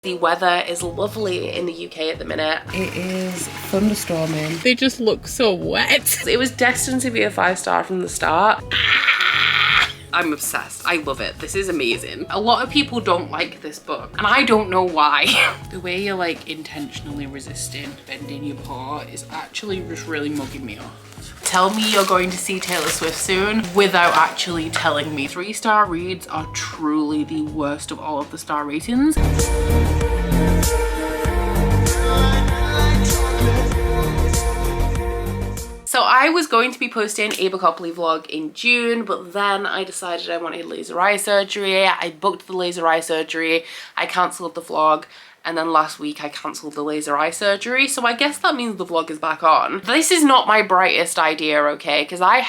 The weather is lovely in the UK at the minute. It is thunderstorming. They just look so wet. It was destined to be a 5-star from the start. I'm obsessed. I love it. This is amazing. A lot of people don't like this book, and I don't know why. The way you're like intentionally resisting bending your paw is actually just really mugging me off. Tell me you're going to see Taylor Swift soon without actually telling me. 3-star reads are truly the worst of all of the star ratings. So I was going to be posting a Bookopoly vlog in June, but then I decided I wanted laser eye surgery. I booked the laser eye surgery, I cancelled the vlog, and then last week I cancelled the laser eye surgery. So I guess that means the vlog is back on. This is not my brightest idea, okay? Because I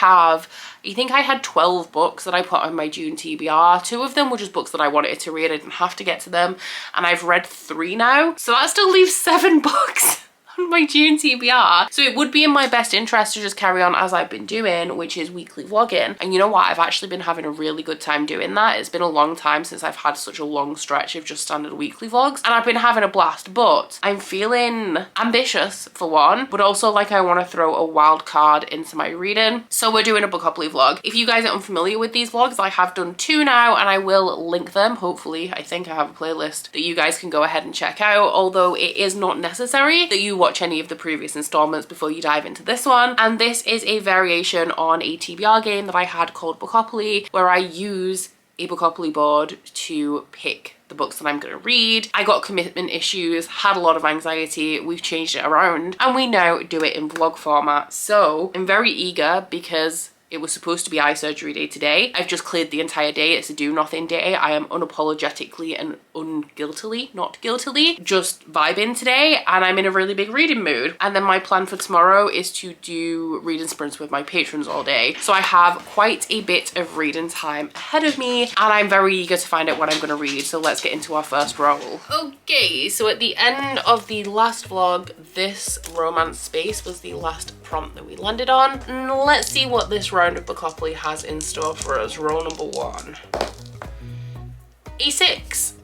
think I had 12 books that I put on my June TBR. 2 of them were just books that I wanted to read. I didn't have to get to them. And I've read 3 now. So that still leaves 7 books on my June TBR. So it would be in my best interest to just carry on as I've been doing, which is weekly vlogging. And you know what? I've actually been having a really good time doing that. It's been a long time since I've had such a long stretch of just standard weekly vlogs, and I've been having a blast, but I'm feeling ambitious for one, but also like I want to throw a wild card into my reading. So we're doing a Bookopoly vlog. If you guys are unfamiliar with these vlogs, I have done 2 now, and I will link them. Hopefully, I think I have a playlist that you guys can go ahead and check out, although it is not necessary that you watch any of the previous installments before you dive into this one. And this is a variation on a TBR game that I had called Bookopoly, where I use a Bookopoly board to pick the books that I'm going to read. I got commitment issues, had a lot of anxiety, we've changed it around, and we now do it in vlog format. So I'm very eager because it was supposed to be eye surgery day today. I've just cleared the entire day. It's a do nothing day. I am unapologetically and unguiltily, not guiltily, just vibing today, and I'm in a really big reading mood. And then my plan for tomorrow is to do reading sprints with my patrons all day. So I have quite a bit of reading time ahead of me, and I'm very eager to find out what I'm gonna read. So let's get into our first roll. Okay, so at the end of the last vlog, this romance space was the last prompt that we landed on. And let's see what this round of Bookopoly has in store for us. Roll number 1. A6.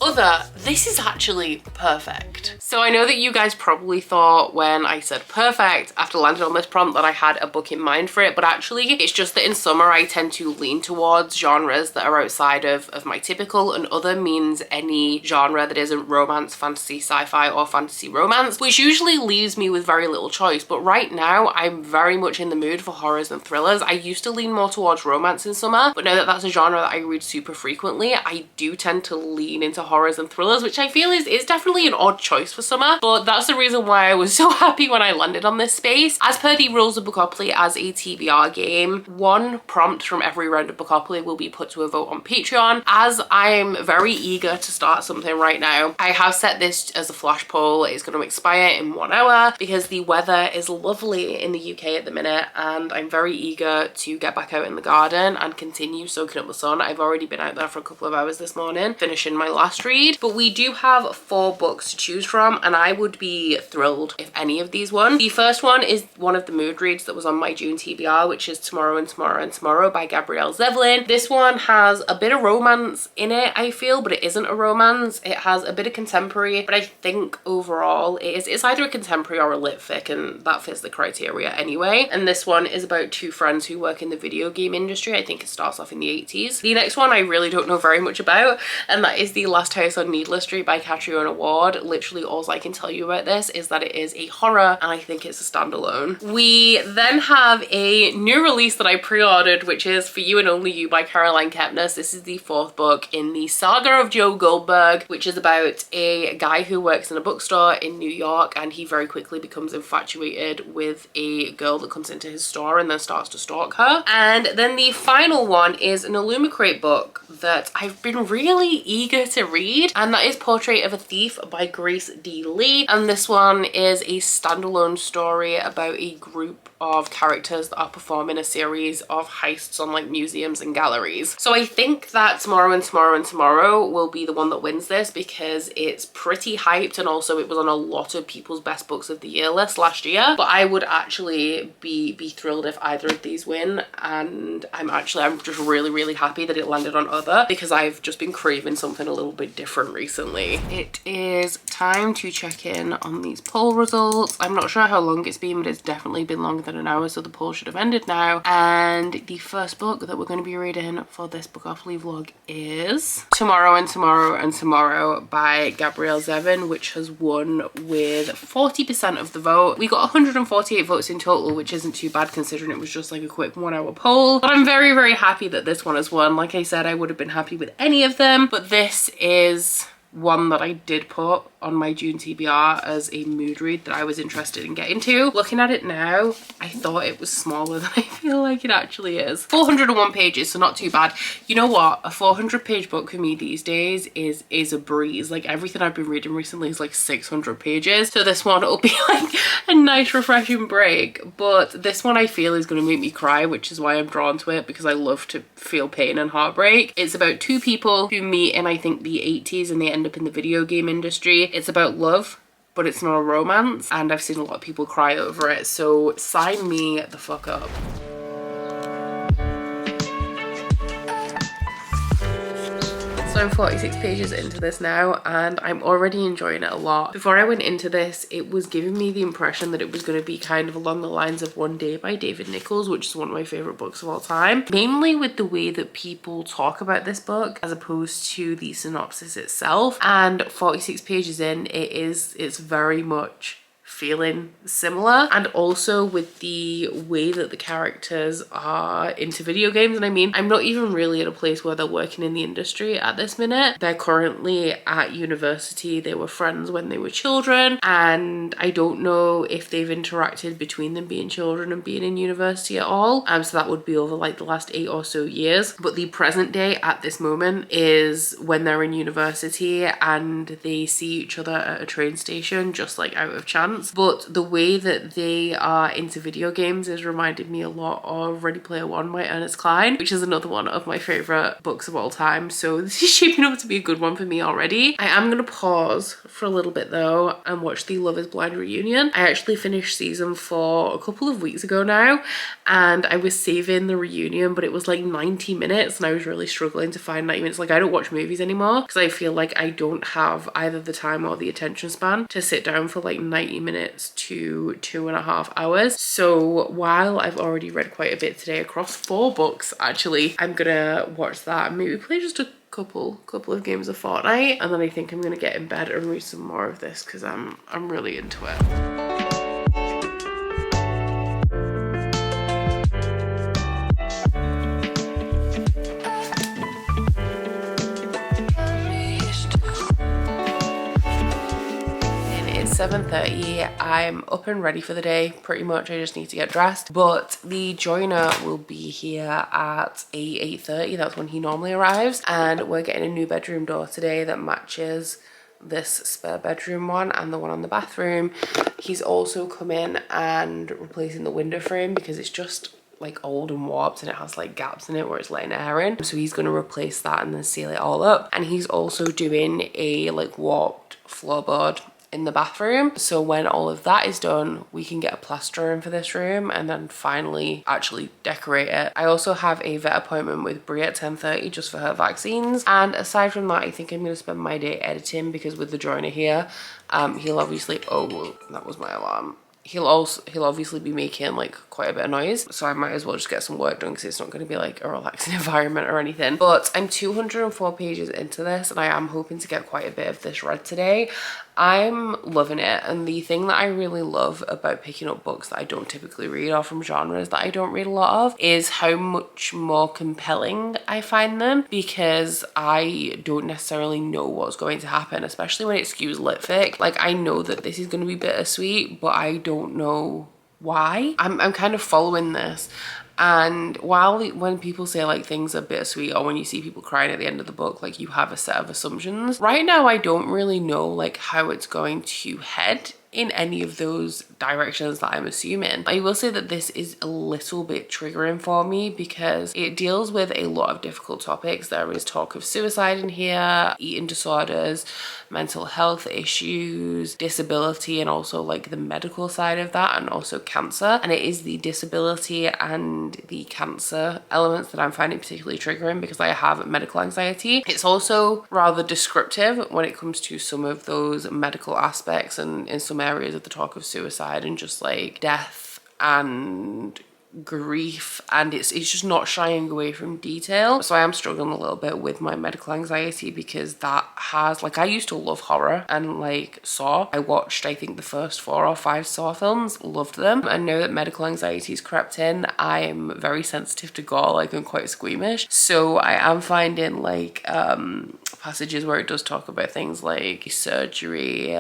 Other. This is actually perfect. So I know that you guys probably thought when I said perfect after landing on this prompt that I had a book in mind for it, but actually it's just that in summer I tend to lean towards genres that are outside of my typical, and other means any genre that isn't romance, fantasy, sci-fi, or fantasy romance, which usually leaves me with very little choice. But right now I'm very much in the mood for horrors and thrillers. I used to lean more towards romance in summer, but now that that's a genre that I read super frequently, I do tend to lean into horrors and thrillers, which I feel is definitely an odd choice for summer, but that's the reason why I was so happy when I landed on this space. As per the rules of Bookopoly as a TBR game, 1 prompt from every round of Bookopoly will be put to a vote on Patreon. As I'm very eager to start something right now, I have set this as a flash poll. It's going to expire in 1 hour because the weather is lovely in the UK at the minute, and I'm very eager to get back out in the garden and continue soaking up the sun. I've already been out there for a couple of hours this morning finishing my last read, but we do have 4 books to choose from, and I would be thrilled if any of these won. The first one is one of the mood reads that was on my June TBR, which is Tomorrow and Tomorrow and Tomorrow by Gabrielle Zevlin. This one has a bit of romance in it, I feel, but it isn't a romance. It has a bit of contemporary, but I think overall it's either a contemporary or a lit fic, and that fits the criteria anyway. And this one is about 2 friends who work in the video game industry. I think it starts off in the 80s. The next one I really don't know very much about, and that is The Last House on Needless Street by Catriona Ward. Literally all I can tell you about this is that it is a horror, and I think it's a standalone. We then have a new release that I pre-ordered, which is For You and Only You by Caroline Kepnes. This is the 4th book in the saga of Joe Goldberg, which is about a guy who works in a bookstore in New York, and he very quickly becomes infatuated with a girl that comes into his store and then starts to stalk her. And then the final one is an Illumicrate book that I've been really eager to read, and that is Portrait of a Thief by Grace D. Lee, and this one is a standalone story about a group of characters that are performing a series of heists on like museums and galleries. So I think that Tomorrow and Tomorrow and Tomorrow will be the one that wins this because it's pretty hyped, and also it was on a lot of people's best books of the year list last year. But I would actually be thrilled if either of these win, and I'm just really happy that it landed on Other because I've just been craving something a little bit different recently. It is time to check in on these poll results. I'm not sure how long it's been, but it's definitely been longer than an hour, so the poll should have ended now. And the first book that we're going to be reading for this Bookopoly vlog is Tomorrow and Tomorrow and Tomorrow by Gabrielle Zevin, which has won with 40% of the vote. We got 148 votes in total, which isn't too bad considering it was just like a quick 1 hour poll. But I'm very happy that this one has won. Like I said, I would have been happy with any of them, but this is one that I did put on my June TBR as a mood read that I was interested in getting to. Looking at it now, I thought it was smaller than I feel like it actually is. 401 pages, so not too bad. You know what? A 400 page book for me these days is a breeze. Like everything I've been reading recently is like 600 pages. So this one will be like a nice refreshing break. But this one I feel is going to make me cry, which is why I'm drawn to it, because I love to feel pain and heartbreak. It's about two people who meet in I think the 80s and they end up in the video game industry. It's about love, but it's not a romance, and I've seen a lot of people cry over it, so sign me the fuck up. So I'm 46 pages into this now and I'm already enjoying it a lot. Before I went into this, it was giving me the impression that it was going to be kind of along the lines of One Day by David Nichols, which is one of my favorite books of all time. Mainly with the way that people talk about this book as opposed to the synopsis itself. And 46 pages in, it's very much feeling similar, and also with the way that the characters are into video games. And I mean, I'm not even really at a place where they're working in the industry at this minute. They're currently at university. They were friends when they were children, and I don't know if they've interacted between them being children and being in university at all. So that would be over like the last 8 or so years. But the present day at this moment is when they're in university and they see each other at a train station just like out of chance. But the way that they are into video games has reminded me a lot of Ready Player One by Ernest Cline, which is another one of my favorite books of all time. So this is shaping up to be a good one for me already. I am gonna pause for a little bit though and watch the Love is Blind reunion. I actually finished season 4 a couple of weeks ago now, and I was saving the reunion, but it was like 90 minutes and I was really struggling to find 90 minutes. Like, I don't watch movies anymore because I feel like I don't have either the time or the attention span to sit down for like 90 minutes to 2.5 hours. So while I've already read quite a bit today across 4 books, actually, I'm gonna watch that and maybe play just a couple of games of Fortnite, and then I think I'm gonna get in bed and read some more of this because I'm really into it. It's 7:30. I'm up and ready for the day pretty much. I just need to get dressed, but the joiner will be here at 8:30. That's when he normally arrives, and we're getting a new bedroom door today that matches this spare bedroom one and the one on the bathroom. He's also coming and replacing the window frame because it's just like old and warped and it has like gaps in it where it's letting air in. So he's going to replace that and then seal it all up. And he's also doing a like warped floorboard in the bathroom. So when all of that is done, we can get a plasterer in for this room and then finally actually decorate it. I also have a vet appointment with Brie at 10:30 just for her vaccines. And aside from that, I think I'm going to spend my day editing because with the joiner here, he'll obviously, oh, that was my alarm. He'll obviously be making like quite a bit of noise, so I might as well just get some work done because it's not going to be like a relaxing environment or anything. But I'm 204 pages into this and I am hoping to get quite a bit of this read today. I'm loving it, and the thing that I really love about picking up books that I don't typically read or from genres that I don't read a lot of is how much more compelling I find them, because I don't necessarily know what's going to happen, especially when it skews lit fic. Like, I know that this is going to be bittersweet, but I don't know why. I'm kind of following this And when people say like things are bittersweet, or when you see people crying at the end of the book, like you have a set of assumptions. Right now, I don't really know like how it's going to head in any of those directions that I'm assuming. I will say that this is a little bit triggering for me because it deals with a lot of difficult topics. There is talk of suicide in here, eating disorders, mental health issues, disability, and also like the medical side of that, and also cancer. And it is the disability and the cancer elements that I'm finding particularly triggering because I have medical anxiety. It's also rather descriptive when it comes to some of those medical aspects, and in some areas of the talk of suicide and just like death and grief, and it's just not shying away from detail. So I am struggling a little bit with my medical anxiety because that has, like, I used to love horror and like Saw. I watched I think the first 4 or 5 Saw films, loved them, and now that medical anxiety's crept in, I'm very sensitive to gore, like I'm quite squeamish. So I am finding like passages where it does talk about things like surgery,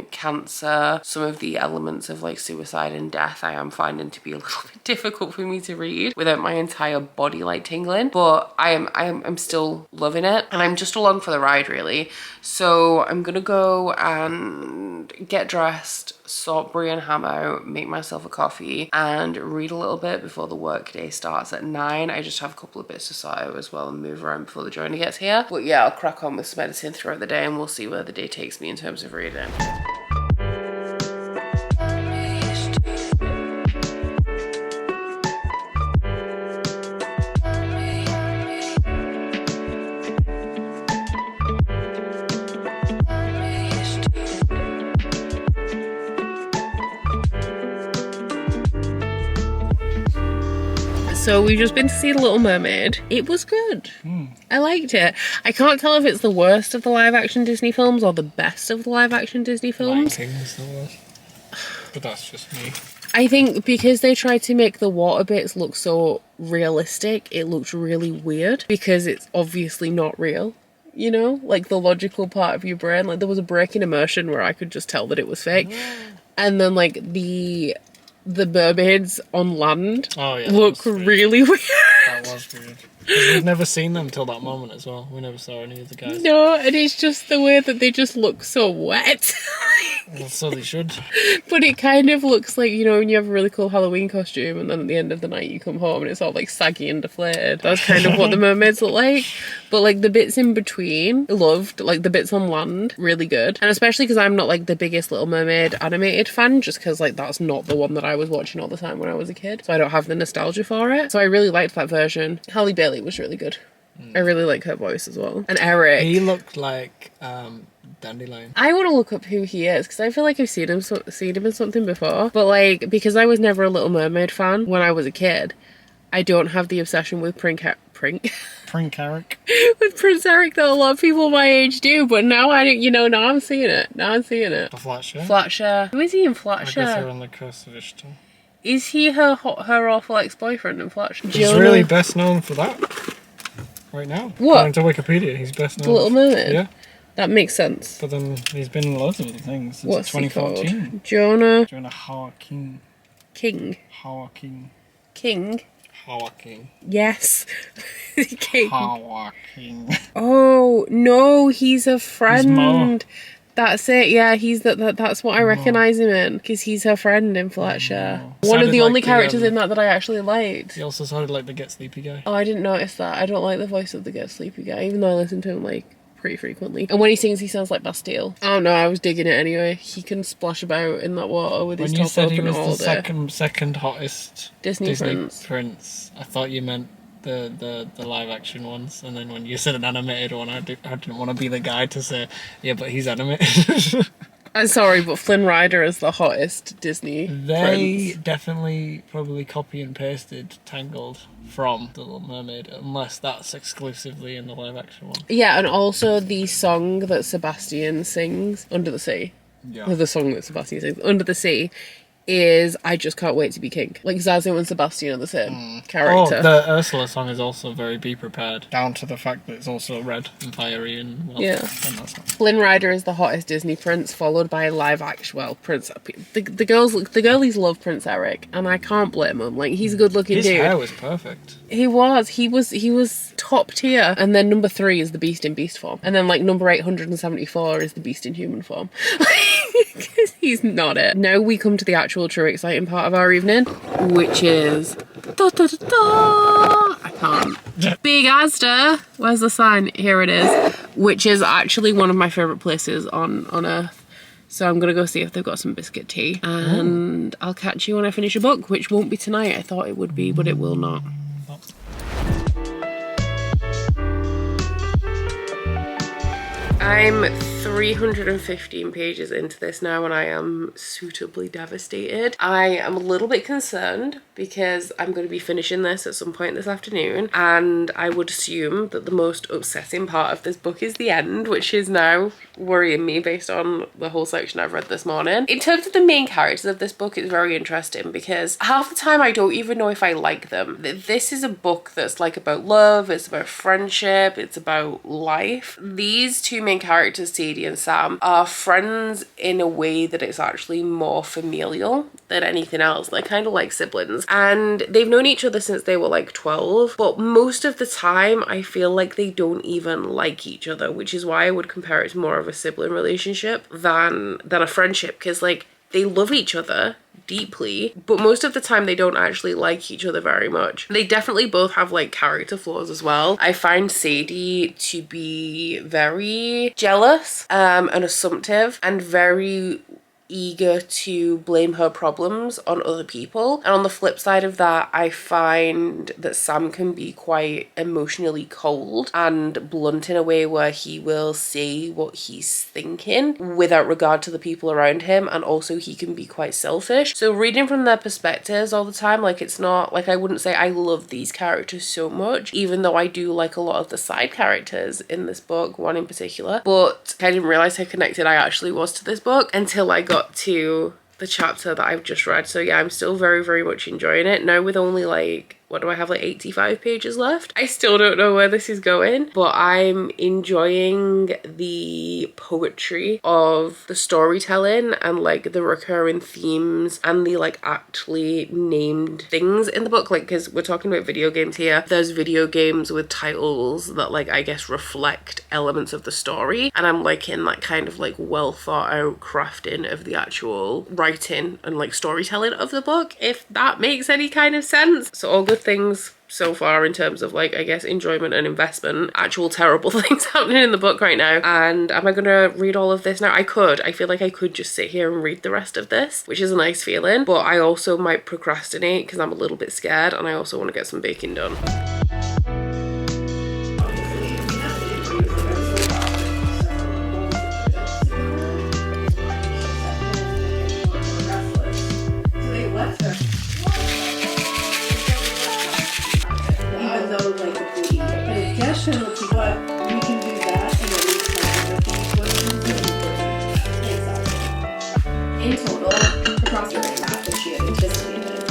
cancer, some of the elements of like suicide and death, I am finding to be a little bit difficult for me to read without my entire body like tingling. But I'm still loving it, and I'm just along for the ride really. So I'm gonna go and get dressed, sort Brie and Ham out, make myself a coffee, and read a little bit before the work day starts at 9. I just have a couple of bits to sort out as well and move around before the journey gets here. But yeah, I'll crack on with some editing throughout the day and we'll see where the day takes me in terms of reading. So we've just been to see The Little Mermaid. It was good. I liked it. I can't tell if it's the worst of the live action Disney films or the best of the live action Disney films. Lion King is the worst. But that's just me. I think because they tried to make the water bits look so realistic, it looked really weird because it's obviously not real. You know, like the logical part of your brain, like there was a break in immersion where I could just tell that it was fake. And then like the mermaids on land look really weird. That was weird. We've never seen them till that moment as well. We never saw any of the guys. No, and it's just the way that they just look so wet. Well, so they should. But it kind of looks like, you know, when you have a really cool Halloween costume and then at the end of the night you come home and it's all like saggy and deflated. That's kind of what the mermaids look like. But like the bits in between, loved. Like the bits on land, really good. And especially because I'm not like the biggest Little Mermaid animated fan, just because like that's not the one that I was watching all the time when I was a kid. So I don't have the nostalgia for it. So I really liked that version. Halle Bailey was really good. I really like her voice as well. And Eric. He looked like Dandelion. I want to look up who he is because I feel like I've seen him in something before. But like, because I was never a Little Mermaid fan when I was a kid, I don't have the obsession with Prince Eric with Prince Eric that a lot of people my age do. But now I don't. You know, now I'm seeing it. The Flatshare. Flatshare. Who is he in I guess Flatshare? they're on the coast of Ishtar. Is he her awful ex-boyfriend in Flatshare? He's really best known for that. Right now. What? According to Wikipedia, he's best known. The Little Mermaid? Yeah. That makes sense. But then he's been in loads of other things since What's 2014. he called? Jonah Joaquin. King. Joaquin. King? Joaquin. Yes. King. Joaquin. Oh, no, he's a friend. He's Mo. That's it, yeah, he's that's what I recognise him in, because he's her friend in Flatshare. Mo. One of the Sounded only like characters in that I actually liked. He also sounded like the Get Sleepy guy. Oh, I didn't notice that. I don't like the voice of the Get Sleepy guy, even though I listen to him, like, pretty frequently. And when he sings, he sounds like Bastille. I don't know, I was digging it anyway. He can splash about in that water with his top open all day. When you said he was the second hottest Disney prince, I thought you meant the live action ones, and then when you said an animated one, I didn't want to be the guy to say, yeah, but he's animated. I'm sorry, but Flynn Rider is the hottest Disney They prince. definitely probably copy and pasted Tangled from The Little Mermaid, unless that's exclusively in the live action one. Yeah, and also the song that Sebastian sings, Under the Sea. Yeah. Or the song that Sebastian sings, Under the Sea, is I Just Can't Wait to Be King. Like Zazu and Sebastian are the same character. Oh, the Ursula song is also very Be Prepared, down to the fact that it's also red and fiery and well, Yeah. and that's not. Flynn Rider is the hottest Disney prince, followed by live action. Well, Prince. The girlies love Prince Eric, and I can't blame them. Like he's a good looking His dude. hair was perfect. He was top tier. And then number 3 is the Beast in beast form, and then like number 874 is the Beast in human form. He's not it. Now we come to the actual true exciting part of our evening, which is I can't. Big Asda. Where's the sign? Here it is. Which is actually one of my favourite places on Earth. So I'm gonna go see if they've got some biscuit tea, and I'll catch you when I finish a book, which won't be tonight. I thought it would be, but it will not. I'm 315 pages into this now and I am suitably devastated. I am a little bit concerned because I'm going to be finishing this at some point this afternoon, and I would assume that the most upsetting part of this book is the end, which is now worrying me based on the whole section I've read this morning. In terms of the main characters of this book, it's very interesting because half the time I don't even know if I like them. This is a book that's like about love, it's about friendship, it's about life. These two main characters, Sadie and Sam, are friends in a way that it's actually more familial than anything else. They're kind of like siblings, and they've known each other since they were like 12, but most of the time I feel like they don't even like each other, which is why I would compare it to more of a sibling relationship than a friendship, because like they love each other deeply, but most of the time they don't actually like each other very much. They definitely both have like character flaws as well. I find Sadie to be very jealous and assumptive and very eager to blame her problems on other people. And on the flip side of that, I find that Sam can be quite emotionally cold and blunt in a way where he will say what he's thinking without regard to the people around him, and also he can be quite selfish. So reading from their perspectives all the time, like it's not like I wouldn't say I love these characters so much, even though I do like a lot of the side characters in this book, one in particular, but I didn't realize how connected I actually was to this book until I got to the chapter that I've just read. So yeah, I'm still very, very much enjoying it. Now with only like, what do I have, like 85 pages left? I still don't know where this is going, but I'm enjoying the poetry of the storytelling and like the recurring themes and the like actually named things in the book. Like, because we're talking about video games here, there's video games with titles that like I guess reflect elements of the story, and I'm liking that kind of like well thought out crafting of the actual writing and like storytelling of the book, if that makes any kind of sense. So all good things so far in terms of like I guess enjoyment and investment. Actual terrible things happening in the book right now. And am I gonna read all of this now? I feel like I could just sit here and read the rest of this, which is a nice feeling, but I also might procrastinate because I'm a little bit scared and I also want to get some baking done. But we can do that and at least in total, procrastinating half that she had anticipated.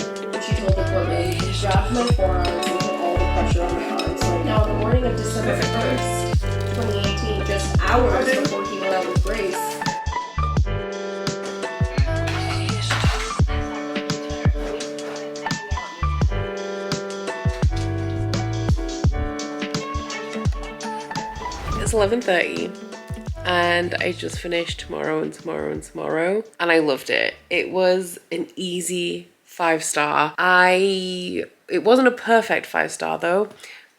She told the courtroom, "He grabbed my forearms and put all the pressure on my arms." So now, on the morning of December 1st, 2018, just hours before he went out with Grace, It's 11:30 and I just finished Tomorrow and Tomorrow and Tomorrow, and I loved it. It was an easy 5-star. It wasn't a perfect 5-star though,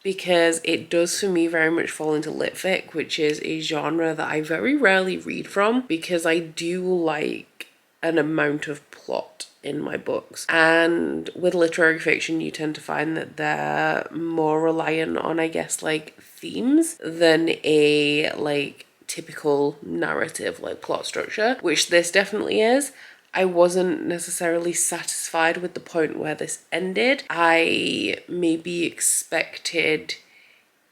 because it does for me very much fall into litfic, which is a genre that I very rarely read from because I do like an amount of plot in my books. And with literary fiction, you tend to find that they're more reliant on, I guess, like themes than a like typical narrative like plot structure, which this definitely is. I wasn't necessarily satisfied with the point where this ended. I maybe expected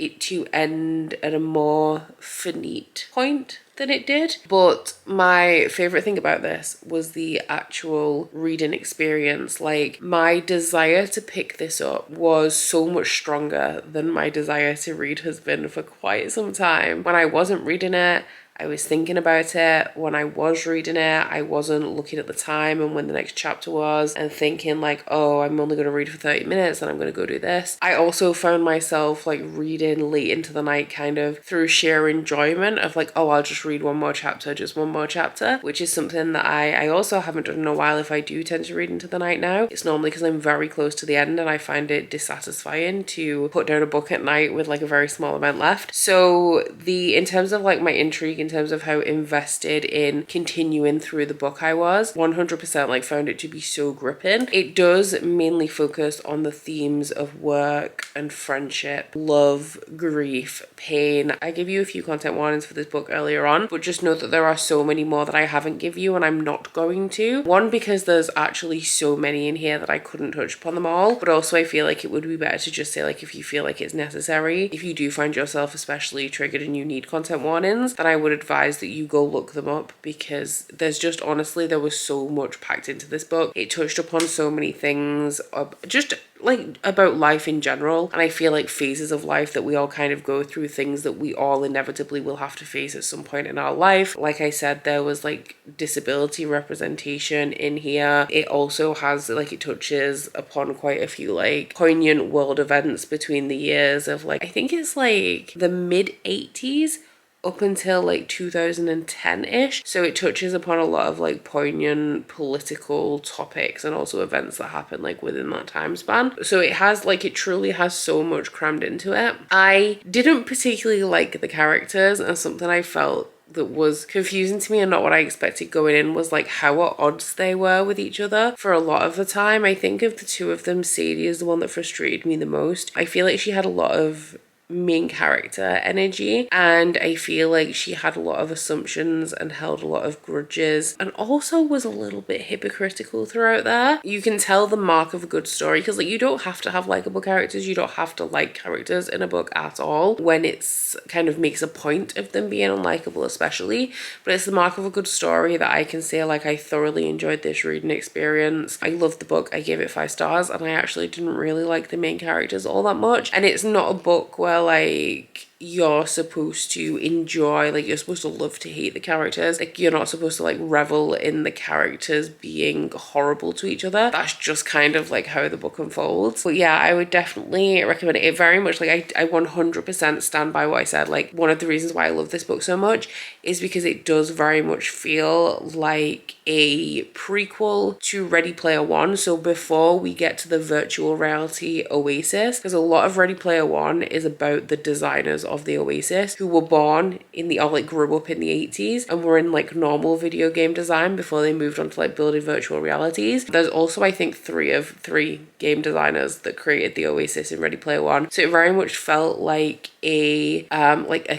it to end at a more finite point than it did. But my favorite thing about this was the actual reading experience. Like, my desire to pick this up was so much stronger than my desire to read has been for quite some time. When I wasn't reading it, I was thinking about it. When I was reading it, I wasn't looking at the time and when the next chapter was and thinking like, oh, I'm only going to read for 30 minutes and I'm going to go do this. I also found myself like reading late into the night kind of through sheer enjoyment of like, oh, I'll just read one more chapter, just one more chapter, which is something that I also haven't done in a while. If I do tend to read into the night now, it's normally because I'm very close to the end and I find it dissatisfying to put down a book at night with like a very small amount left. So in terms of like my intrigue, in terms of how invested in continuing through the book I was, 100% like found it to be so gripping. It does mainly focus on the themes of work and friendship, love, grief, pain. I give you a few content warnings for this book earlier on, but just know that there are so many more that I haven't give you and I'm not going to. One, because there's actually so many in here that I couldn't touch upon them all, but also I feel like it would be better to just say like, if you feel like it's necessary, if you do find yourself especially triggered and you need content warnings, then I would advise that you go look them up, because there's just, honestly, there was so much packed into this book. It touched upon so many things, just like about life in general, and I feel like phases of life that we all kind of go through, things that we all inevitably will have to face at some point in our life. Like I said, there was like disability representation in here. It also has like, it touches upon quite a few like poignant world events between the years of like, I think it's like the mid-80s up until like 2010-ish. So it touches upon a lot of like poignant political topics and also events that happen like within that time span. So it has like, it truly has so much crammed into it. I didn't particularly like the characters, and something I felt that was confusing to me and not what I expected going in was like how at odds they were with each other for a lot of the time. I think of the two of them, Sadie is the one that frustrated me the most. I feel like she had a lot of main character energy, and I feel like she had a lot of assumptions and held a lot of grudges, and also was a little bit hypocritical throughout there. You can tell the mark of a good story, because like, you don't have to have likable characters, you don't have to like characters in a book at all when it's kind of makes a point of them being unlikable, especially, but it's the mark of a good story that I can say like, I thoroughly enjoyed this reading experience. I loved the book. I gave it 5 stars, and I actually didn't really like the main characters all that much, and it's not a book where like you're supposed to enjoy, like you're supposed to love to hate the characters. Like, you're not supposed to like revel in the characters being horrible to each other. That's just kind of like how the book unfolds. But yeah, I would definitely recommend it. It very much like, I 100% stand by what I said. Like, one of the reasons why I love this book so much is because it does very much feel like a prequel to Ready Player One. So before we get to the virtual reality Oasis, because a lot of Ready Player One is about the designers of the Oasis who were born in the, or like grew up in the 80s and were in like normal video game design before they moved on to like building virtual realities. There's also, I think, three game designers that created the Oasis in Ready Player One. So it very much felt like a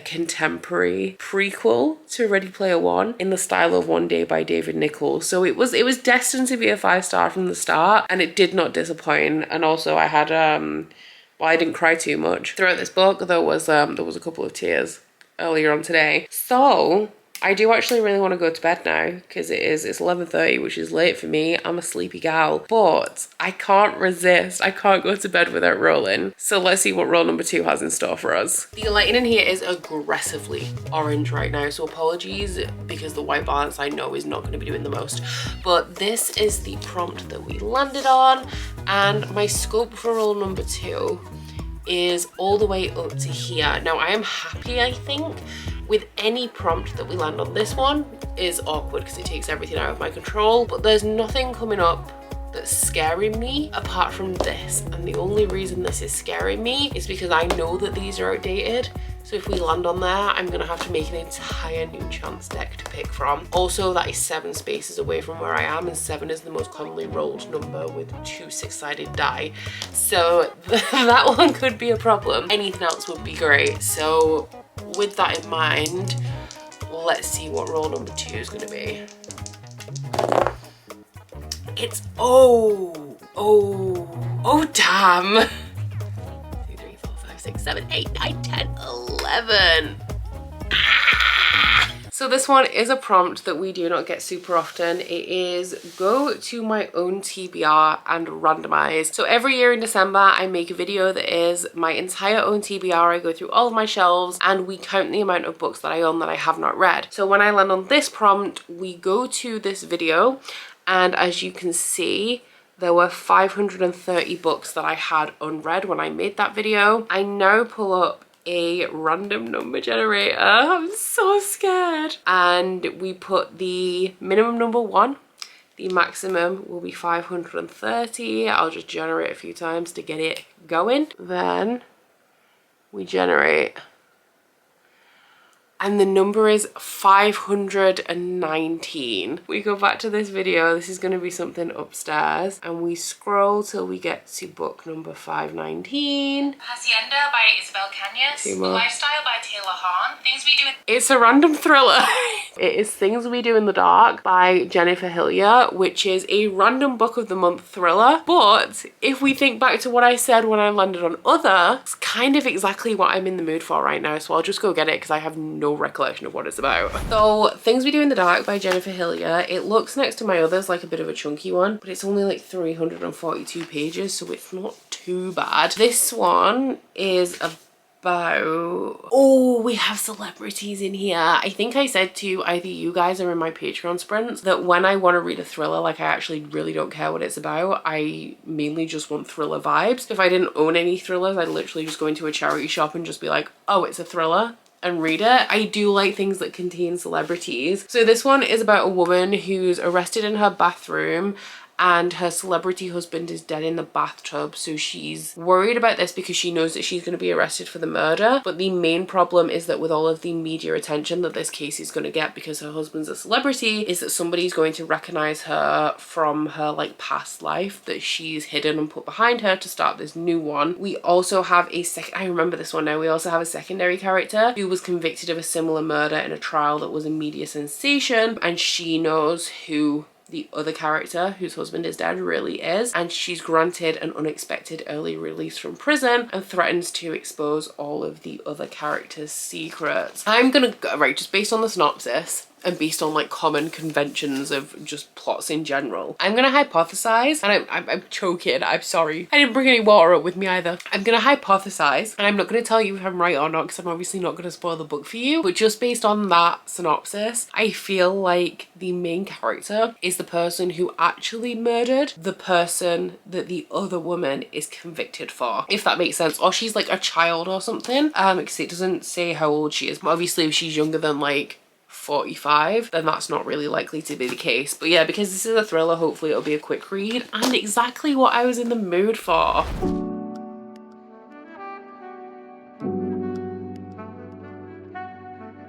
contemporary prequel to Ready Player One in the style of One Day by David Nichols. So it was destined to be a 5-star from the start, and it did not disappoint. And also I had well, I didn't cry too much throughout this book. There was a couple of tears earlier on today. So I do actually really want to go to bed now, because it's 11:30, which is late for me. I'm a sleepy gal, but I can't resist. I can't go to bed without rolling. So let's see what roll number 2 has in store for us. The lighting in here is aggressively orange right now, so apologies, because the white balance I know is not going to be doing the most. But this is the prompt that we landed on, and my scope for roll number 2 is all the way up to here. Now I am happy, I think, with any prompt that we land on. This one is awkward because it takes everything out of my control, but there's nothing coming up that's scaring me apart from this. And the only reason this is scaring me is because I know that these are outdated. So if we land on there, I'm gonna have to make an entire new chance deck to pick from. Also, that is 7 spaces away from where I am, and 7 is the most commonly rolled number with 2 6-sided die. So that one could be a problem. Anything else would be great. So with that in mind, let's see what roll number 2 is gonna be. It's, oh damn. 2, 3, 4, 5, 6, 6, 7, 8, 9, 10, 11. So this one is a prompt that we do not get super often. It is go to my own TBR and randomize. So every year in December, I make a video that is my entire own TBR. I go through all of my shelves and we count the amount of books that I own that I have not read. So when I land on this prompt, we go to this video, and as you can see, there were 530 books that I had unread when I made that video. I now pull up a random number generator. I'm so scared. And we put the minimum number 1. The maximum will be 530. I'll just generate a few times to get it going. Then we generate. And the number is 519. We go back to this video. This is going to be something upstairs. And we scroll till we get to book number 519. Hacienda by Isabel Cañas. Lifestyle by Taylor Hahn. Things We Do in... It's a random thriller. It is Things We Do in the Dark by Jennifer Hillier, which is a random book of the month thriller. But if we think back to what I said when I landed on other, it's kind of exactly what I'm in the mood for right now. So I'll just go get it because I have no recollection of what it's about. So Things We Do in the Dark by Jennifer Hillier. It looks next to my others like a bit of a chunky one, but it's only like 342 pages, so it's not too bad. This one is about, oh, we have celebrities in here. I think I said to either you guys or in my Patreon sprints that when I want to read a thriller, like I actually really don't care what it's about. I mainly just want thriller vibes. If I didn't own any thrillers, I'd literally just go into a charity shop and just be like, oh, it's a thriller, and read it. I do like things that contain celebrities. So this one is about a woman who's arrested in her bathroom and her celebrity husband is dead in the bathtub. So she's worried about this because she knows that she's going to be arrested for the murder. But the main problem is that with all of the media attention that this case is going to get because her husband's a celebrity, is that somebody's going to recognize her from her like past life that she's hidden and put behind her to start this new one. We also have a I remember this one now. We also have a secondary character who was convicted of a similar murder in a trial that was a media sensation, and she knows who the other character whose husband is dead really is, and she's granted an unexpected early release from prison and threatens to expose all of the other characters' secrets. I'm gonna go, right, just based on the synopsis and based on like common conventions of just plots in general, I'm gonna hypothesize, and I'm choking, I'm sorry. I didn't bring any water up with me either. I'm gonna hypothesize, and I'm not gonna tell you if I'm right or not because I'm obviously not gonna spoil the book for you, but just based on that synopsis, I feel like the main character is the person who actually murdered the person that the other woman is convicted for, if that makes sense. Or she's like a child or something, because it doesn't say how old she is, but obviously if she's younger than like 45, then that's not really likely to be the case. But yeah, because this is a thriller, hopefully it'll be a quick read and exactly what I was in the mood for.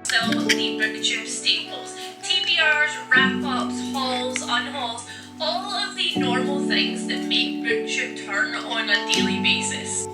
Some of the booktube staples. TBRs, wrap-ups, hauls, unhauls, all of the normal things that make booktube turn on a daily basis.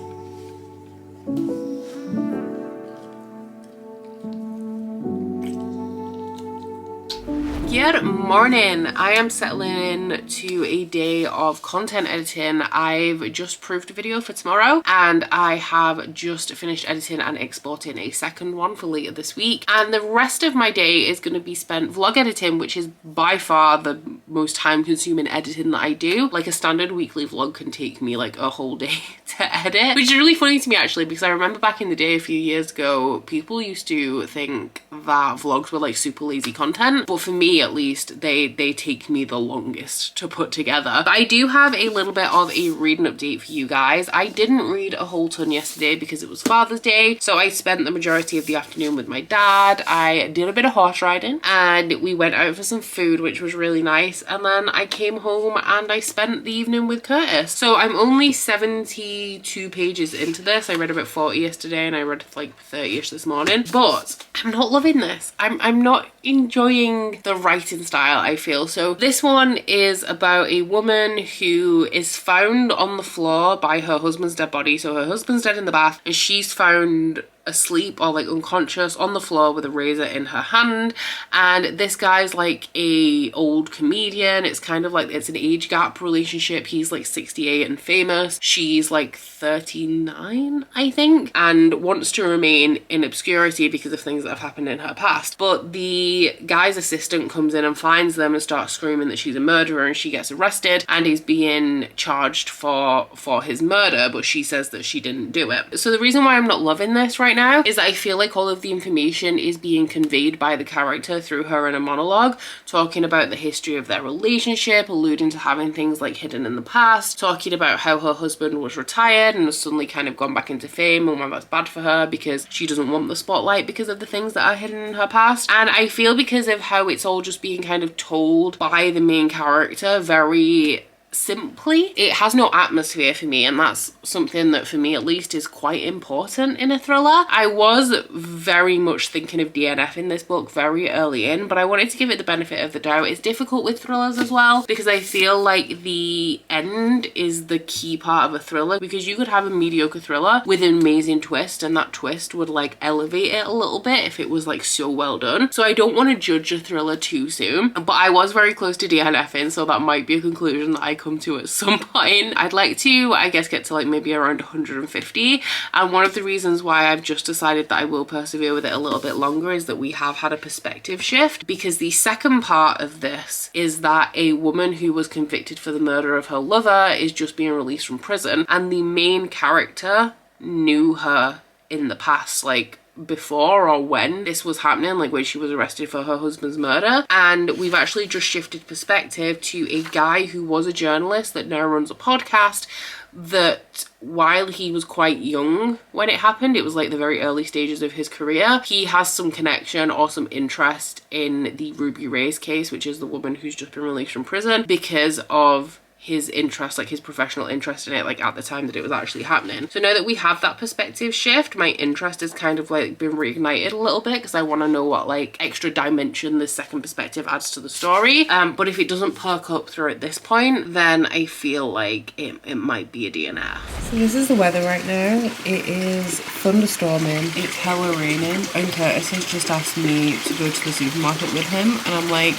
Good morning. I am settling in to a day of content editing. I've just proofed a video for tomorrow and I have just finished editing and exporting a second one for later this week. And the rest of my day is going to be spent vlog editing, which is by far the most time consuming editing that I do. Like a standard weekly vlog can take me like a whole day to edit, which is really funny to me actually, because I remember back in the day a few years ago, people used to think that vlogs were like super lazy content, but for me at least they take me the longest to put together. But I do have a little bit of a reading update for you guys. I didn't read a whole ton yesterday because it was Father's Day, so I spent the majority of the afternoon with my dad. I did a bit of horse riding and we went out for some food, which was really nice, and then I came home and I spent the evening with Curtis. So I'm only 72 pages into this. I read about 40 yesterday and I read like 30ish this morning, but I'm not loving this. I'm not enjoying the writing style, I feel. So this one is about a woman who is found on the floor by her husband's dead body. So her husband's dead in the bath and she's found asleep or like unconscious on the floor with a razor in her hand, and this guy's like a old comedian. It's kind of like, it's an age gap relationship. He's like 68 and famous, she's like 39 I think, and wants to remain in obscurity because of things that have happened in her past. But the guy's assistant comes in and finds them and starts screaming that she's a murderer, and she gets arrested and is being charged for his murder, but she says that she didn't do it. So the reason why I'm not loving this right now is that I feel like all of the information is being conveyed by the character through her in a monologue, talking about the history of their relationship, alluding to having things like hidden in the past, talking about how her husband was retired and has suddenly kind of gone back into fame and why that's bad for her because she doesn't want the spotlight because of the things that are hidden in her past. And I feel because of how it's all just being kind of told by the main character very simply, it has no atmosphere for me, and that's something that for me at least is quite important in a thriller. I was very much thinking of DNF in this book very early in, but I wanted to give it the benefit of the doubt. It's difficult with thrillers as well because I feel like the end is the key part of a thriller, because you could have a mediocre thriller with an amazing twist and that twist would like elevate it a little bit if it was like so well done. So I don't want to judge a thriller too soon, but I was very close to DNFing, so that might be a conclusion that I come to at some point. I'd like to, I guess, get to like maybe around 150, and one of the reasons why I've just decided that I will persevere with it a little bit longer is that we have had a perspective shift, because the second part of this is that a woman who was convicted for the murder of her lover is just being released from prison, and the main character knew her in the past, like before or when this was happening, like when she was arrested for her husband's murder. And we've actually just shifted perspective to a guy who was a journalist that now runs a podcast, that while he was quite young when it happened, it was like the very early stages of his career, he has some connection or some interest in the Ruby Reyes case, which is the woman who's just been released from prison, because of his interest, like his professional interest in it, like at the time that it was actually happening. So now that we have that perspective shift, my interest has kind of like been reignited a little bit, because I want to know what like extra dimension this second perspective adds to the story. But if it doesn't perk up through at this point, then I feel like it might be a DNF. So this is the weather right now. It is thunderstorming, it's hella raining, and Curtis has just asked me to go to the supermarket with him, and I'm like,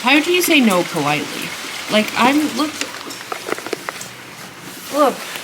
how do you say no politely? Like, look,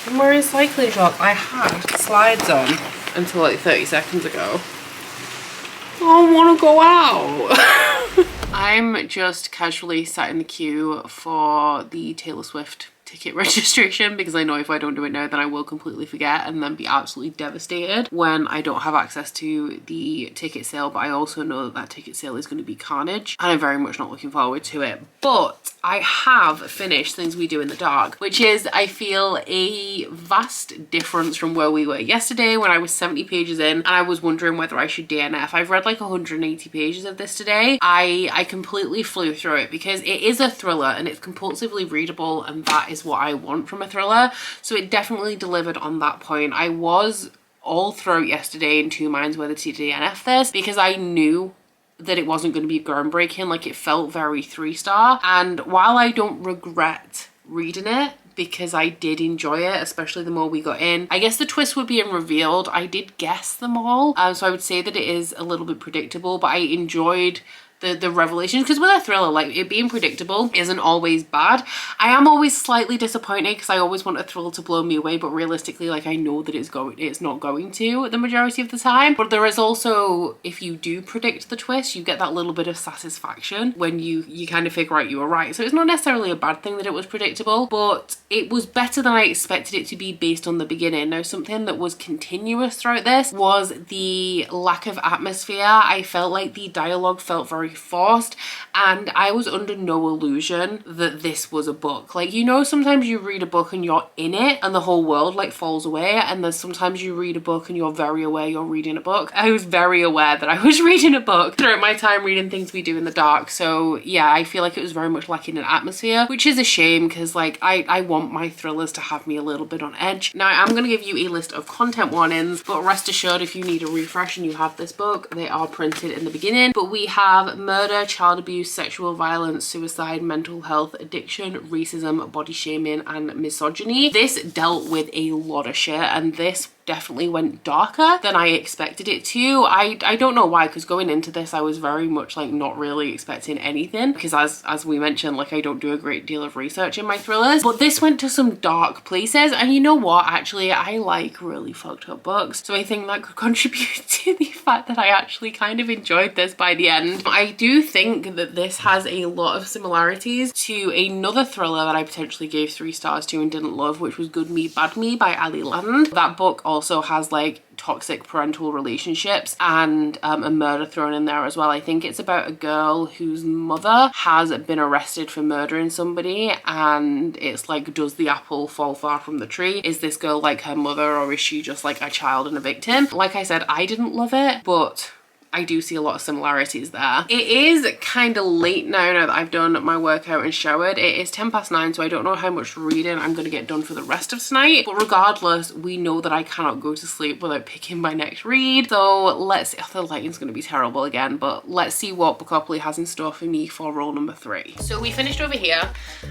I'm wearing cycling shorts. I had slides on until like 30 seconds ago. I don't want to go out. I'm just casually sat in the queue for the Taylor Swift ticket registration, because I know if I don't do it now then I will completely forget and then be absolutely devastated when I don't have access to the ticket sale. But I also know that that ticket sale is going to be carnage, and I'm very much not looking forward to it. But I have finished Things We Do in the Dark, which is, I feel, a vast difference from where we were yesterday when I was 70 pages in and I was wondering whether I should DNF. I've read like 180 pages of this today. I completely flew through it because it is a thriller and it's compulsively readable, and that is what I want from a thriller. So it definitely delivered on that point. I was all throughout yesterday in two minds whether to DNF this, because I knew that it wasn't going to be groundbreaking. Like, it felt very 3-star, and while I don't regret reading it because I did enjoy it, especially the more we got in, I guess the twists were being revealed. I did guess them all, so I would say that it is a little bit predictable, but I enjoyed the revelations, because with a thriller, like, it being predictable isn't always bad. I am always slightly disappointed because I always want a thriller to blow me away, but realistically, like, I know that it's not going to the majority of the time. But there is also, if you do predict the twist, you get that little bit of satisfaction when you kind of figure out you were right. So it's not necessarily a bad thing that it was predictable, but it was better than I expected it to be based on the beginning. Now, something that was continuous throughout this was the lack of atmosphere. I felt like the dialogue felt very forced, and I was under no illusion that this was a book. Like, you know, sometimes you read a book and you're in it and the whole world like falls away, and then sometimes you read a book and you're very aware you're reading a book. I was very aware that I was reading a book throughout my time reading Things We Do in the Dark. So yeah, I feel like it was very much lacking in atmosphere, which is a shame, because like I want my thrillers to have me a little bit on edge. Now, I'm going to give you a list of content warnings, but rest assured, if you need a refresh and you have this book, they are printed in the beginning. But we have murder, child abuse, sexual violence, suicide, mental health, addiction, racism, body shaming, and misogyny. This dealt with a lot of shit, and this definitely went darker than I expected it to. I don't know why, because going into this I was very much like not really expecting anything, because as we mentioned, like I don't do a great deal of research in my thrillers, but this went to some dark places. And you know what, actually I like really fucked up books, so I think that could contribute to the fact that I actually kind of enjoyed this by the end. I do think that this has a lot of similarities to another thriller that I potentially gave 3 stars to and didn't love, which was Good Me Bad Me by Ali Land. That book also has like toxic parental relationships and a murder thrown in there as well. I think it's about a girl whose mother has been arrested for murdering somebody, and it's like, does the apple fall far from the tree? Is this girl like her mother, or is she just like a child and a victim? Like I said, I didn't love it, but I do see a lot of similarities there. It is kind of late now that I've done my workout and showered. It is 9:10, so I don't know how much reading I'm going to get done for the rest of tonight. But regardless, we know that I cannot go to sleep without picking my next read. So let's see. Oh, the lighting's going to be terrible again, but let's see what Bookopoly has in store for me for roll number 3. So we finished over here.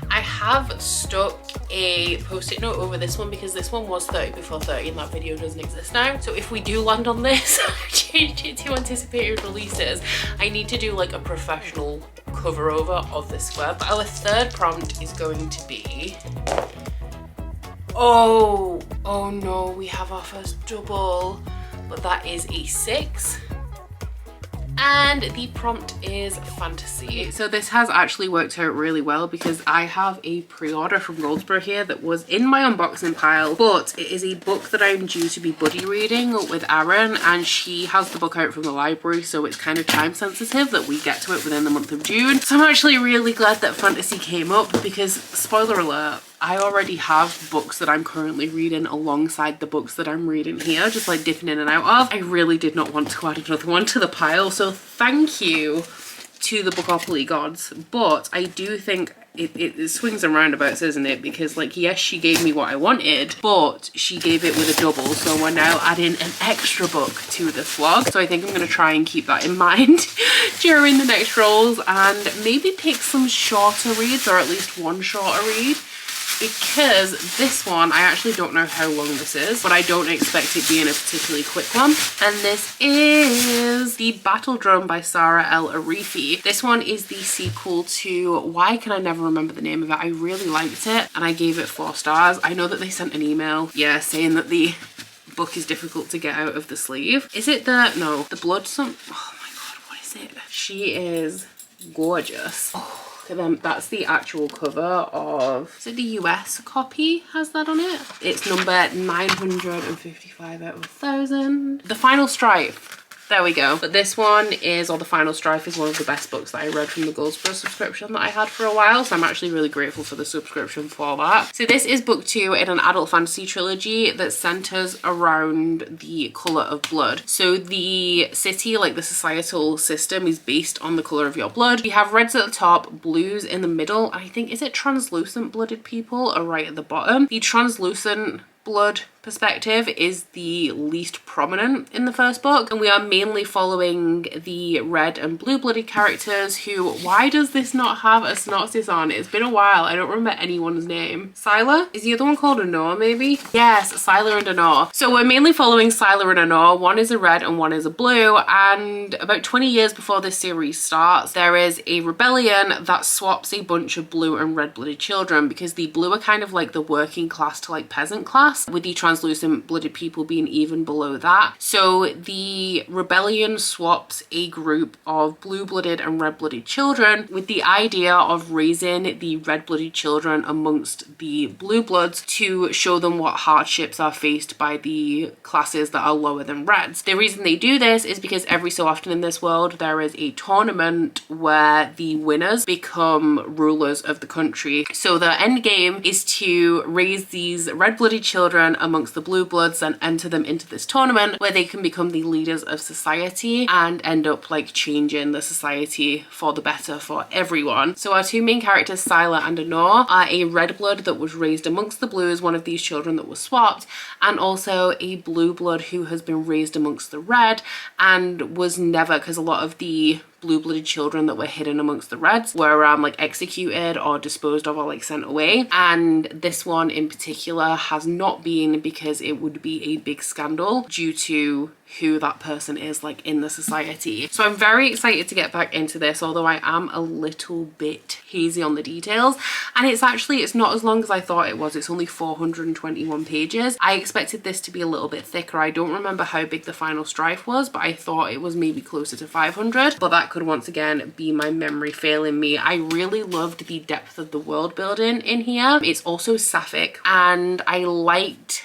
I have stuck a post-it note over this one because this one was 30 before 30 and that video doesn't exist now. So if we do land on this, I've changed it to anticipated releases. I need to do like a professional cover over of this square. But our third prompt is going to be, oh no, we have our first double, but that is a 6. And the prompt is fantasy. So this has actually worked out really well because I have a pre-order from Goldsboro here that was in my unboxing pile, but it is a book that I'm due to be buddy reading with Aaron, and she has the book out from the library, so it's kind of time sensitive that we get to it within the month of June. So I'm actually really glad that fantasy came up because, spoiler alert, I already have books that I'm currently reading alongside the books that I'm reading here, just like dipping in and out of. I really did not want to add another one to the pile, so thank you to the Bookopoly gods. But I do think it swings and roundabouts, isn't it? Because like, yes, she gave me what I wanted, but she gave it with a double, so we're now adding an extra book to this vlog. So I think I'm going to try and keep that in mind during the next rolls, and maybe pick some shorter reads, or at least one shorter read. Because this one, I actually don't know how long this is, but I don't expect it being a particularly quick one. And this is The Battle Drum by Sarah L. Arifi. This one is the sequel to, why can I never remember the name of it? I really liked it and I gave it 4 stars. I know that they sent an email, yeah, saying that the book is difficult to get out of the sleeve. Is it no, the blood oh my god, what is it? She is gorgeous. Oh. That's the actual cover of, is it the US copy has that on it? It's number 955 out of 1,000. The Final Strife. There we go. But this one is, or The Final Strife is one of the best books that I read from the Goldsboro subscription that I had for a while. So I'm actually really grateful for the subscription for that. So this is book 2 in an adult fantasy trilogy that centers around the color of blood. So the city, like the societal system, is based on the color of your blood. You have reds at the top, blues in the middle, and I think, is it translucent blooded people are right at the bottom. The translucent blood perspective is the least prominent in the first book, and we are mainly following the red and blue blooded characters who, why does this not have a synopsis on? It's been a while, I don't remember anyone's name. Scylla? Is the other one called Honor maybe? Yes, Scylla and Honor. So we're mainly following Scylla and Honor. One is a red and one is a blue, and about 20 years before this series starts, there is a rebellion that swaps a bunch of blue and red blooded children, because the blue are kind of like the working class to like peasant class, with the translucent blooded people being even below that. So the rebellion swaps a group of blue-blooded and red-blooded children with the idea of raising the red-blooded children amongst the blue bloods to show them what hardships are faced by the classes that are lower than reds. The reason they do this is because every so often in this world there is a tournament where the winners become rulers of the country. So the end game is to raise these red-blooded children amongst the blue bloods and enter them into this tournament where they can become the leaders of society and end up like changing the society for the better for everyone. So our 2 main characters, Scylla and Honor, are a red blood that was raised amongst the blues, one of these children that was swapped, and also a blue blood who has been raised amongst the red and was never, because a lot of the blue-blooded children that were hidden amongst the Reds were like executed or disposed of or like sent away. And this one in particular has not been, because it would be a big scandal due to who that person is like in the society. So I'm very excited to get back into this, although I am a little bit hazy on the details. And it's not as long as I thought it was. It's only 421 pages. I expected this to be a little bit thicker. I don't remember how big the final strife was, but I thought it was maybe closer to 500, but that could once again be my memory failing me. I really loved the depth of the world building in here. It's also sapphic, and I liked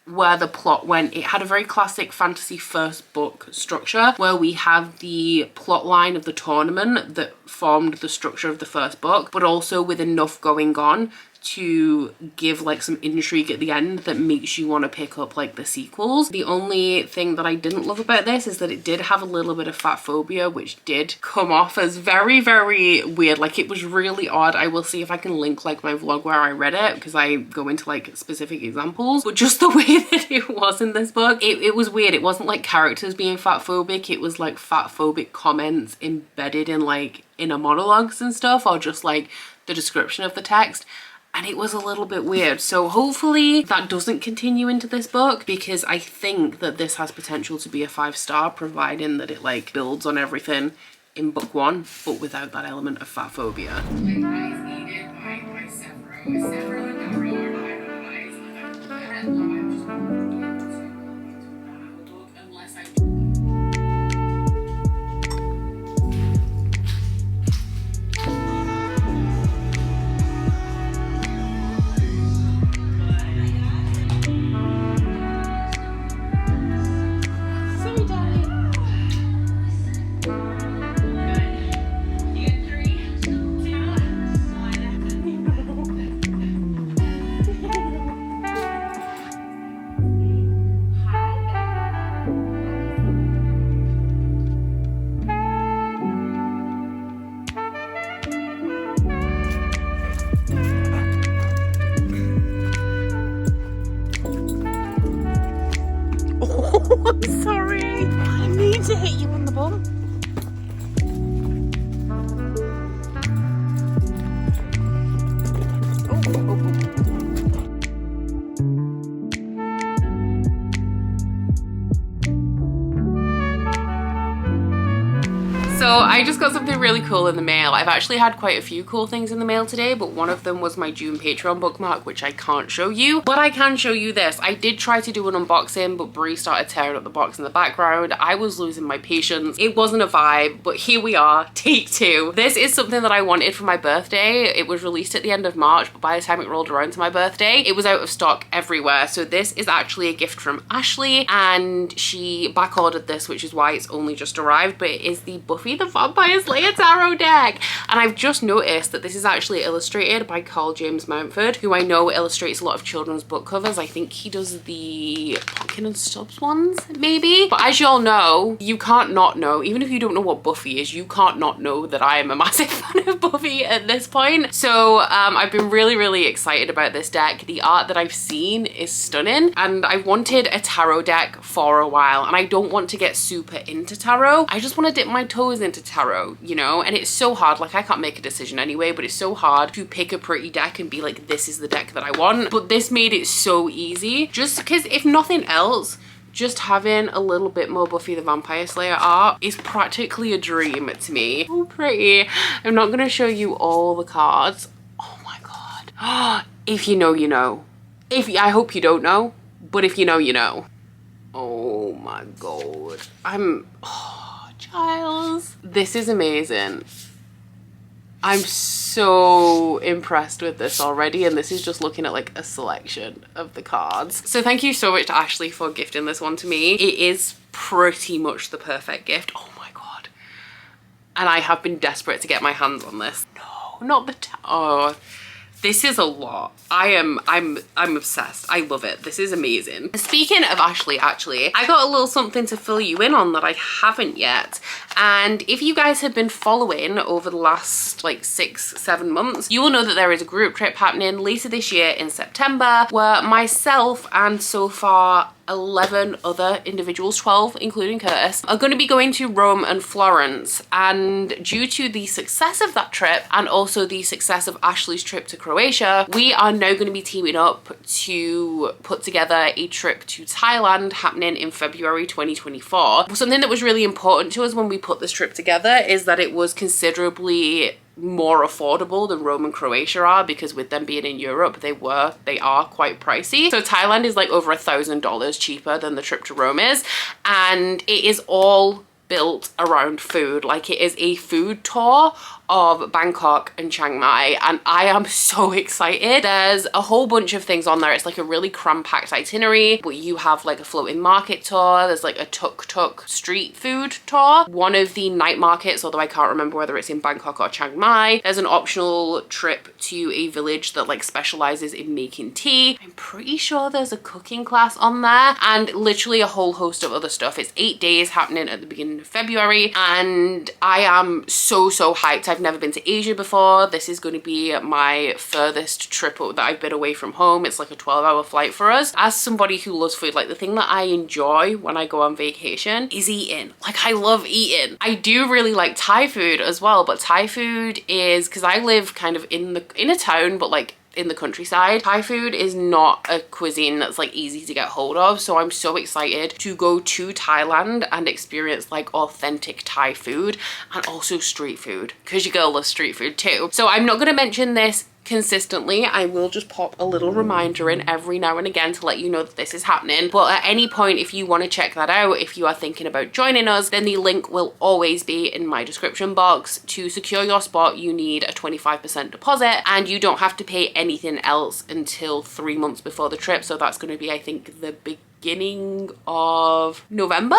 where the plot went. It had a very classic fantasy first book structure where we have the plot line of the tournament that formed the structure of the first book, but also with enough going on to give like some intrigue at the end that makes you want to pick up like the sequels. The only thing that I didn't love about this is that it did have a little bit of fat phobia, which did come off as very, very weird. Like, it was really odd. I will see if I can link like my vlog where I read it, because I go into like specific examples, but just the way that it was in this book, it was weird. It wasn't like characters being fat phobic, it was like fat phobic comments embedded in like inner monologues and stuff, or just like the description of the text. And it was a little bit weird. So hopefully that doesn't continue into this book, because I think that this has potential to be a 5-star, providing that it like builds on everything in book 1, but without that element of fat phobia. I'm sorry. I need to hit you on the bum. So I just got something really cool in the mail. I've actually had quite a few cool things in the mail today, but one of them was my June Patreon bookmark, which I can't show you, but I can show you this. I did try to do an unboxing, but Brie started tearing up the box in the background. I was losing my patience. It wasn't a vibe, but here we are, take 2. This is something that I wanted for my birthday. It was released at the end of March, but by the time it rolled around to my birthday, it was out of stock everywhere. So this is actually a gift from Ashley, and she back ordered this, which is why it's only just arrived, but it is the Buffy the Vampire Slayer tarot deck. And I've just noticed that this is actually illustrated by Carl James Mountford, who I know illustrates a lot of children's book covers. I think he does the Pumpkin and Stubbs ones, maybe. But as you all know, you can't not know, even if you don't know what Buffy is, you can't not know that I am a massive fan of Buffy at this point. So I've been really excited about this deck. The art that I've seen is stunning, and I wanted a tarot deck for a while, and I don't want to get super into tarot. I just want to dip my toes into tarot, you know? And it's so hard. Like, I can't make a decision anyway, but it's so hard to pick a pretty deck and be like, this is the deck that I want. But this made it so easy, just because if nothing else, just having a little bit more Buffy the Vampire Slayer art is practically a dream to me. So pretty. I'm not going to show you all the cards. Oh my god. If you know, you know. I hope you don't know, but if you know, you know. Oh my god. Giles. This is amazing. I'm so impressed with this already, and this is just looking at like a selection of the cards. So thank you so much to Ashley for gifting this one to me. It is pretty much the perfect gift. Oh my god. And I have been desperate to get my hands on this. No, not the oh. This is a lot. I'm obsessed. I love it. This is amazing. Speaking of Ashley, actually, I got a little something to fill you in on that I haven't yet. And if you guys have been following over the last like 6-7 months, you will know that there is a group trip happening later this year in September, where myself and so far 11 other individuals, 12 including Curtis, are going to be going to Rome and Florence. And due to the success of that trip and also the success of Ashley's trip to Croatia, we are now going to be teaming up to put together a trip to Thailand happening in February 2024. Something that was really important to us when we put this trip together is that it was considerably more affordable than Rome and Croatia are, because with them being in Europe, they are quite pricey. So Thailand is like over $1,000 cheaper than the trip to Rome is, and it is all built around food. Like, it is a food tour of Bangkok and Chiang Mai, and I am so excited. There's a whole bunch of things on there. It's like a really cram-packed itinerary, but you have like a floating market tour. There's like a tuk-tuk street food tour, one of the night markets, although I can't remember whether it's in Bangkok or Chiang Mai. There's an optional trip to a village that like specializes in making tea. I'm pretty sure there's a cooking class on there, and literally a whole host of other stuff. It's 8 days happening at the beginning of February, and I am so hyped. I've never been to Asia before. This is going to be my furthest trip that I've been away from home. It's like a 12-hour flight for us. As somebody who loves food, like the thing that I enjoy when I go on vacation is eating. Like, I love eating. I do really like Thai food as well, but Thai food is, because I live kind of in a town, but like in the countryside, Thai food is not a cuisine that's like easy to get hold of. So I'm so excited to go to Thailand and experience like authentic Thai food and also street food, because your girl loves street food too. So I'm not going to mention this consistently. I will just pop a little reminder in every now and again to let you know that this is happening. But at any point, if you want to check that out, if you are thinking about joining us, then the link will always be in my description box. To secure your spot, you need a 25% deposit, and you don't have to pay anything else until 3 months before the trip. So that's going to be, I think, the beginning of November,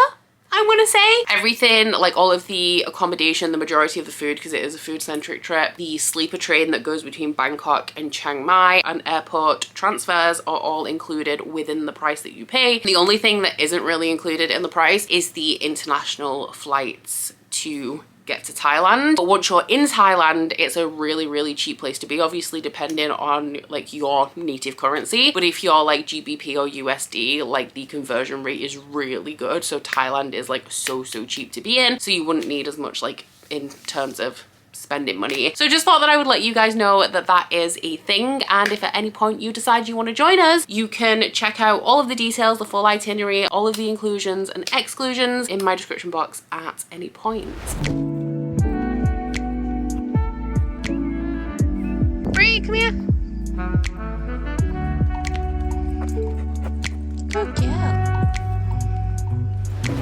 I want to say. Everything, like all of the accommodation, the majority of the food, because it is a food-centric trip, the sleeper train that goes between Bangkok and Chiang Mai, and airport transfers are all included within the price that you pay. The only thing that isn't really included in the price is the international flights to get to Thailand. But once you're in Thailand, it's a really cheap place to be, obviously depending on like your native currency. But if you're like GBP or USD, like the conversion rate is really good. So Thailand is like so cheap to be in, so you wouldn't need as much like in terms of spending money. So just thought that I would let you guys know that that is a thing, and if at any point you decide you want to join us, you can check out all of the details, the full itinerary, all of the inclusions and exclusions in my description box at any point. Bree, come here. Good girl.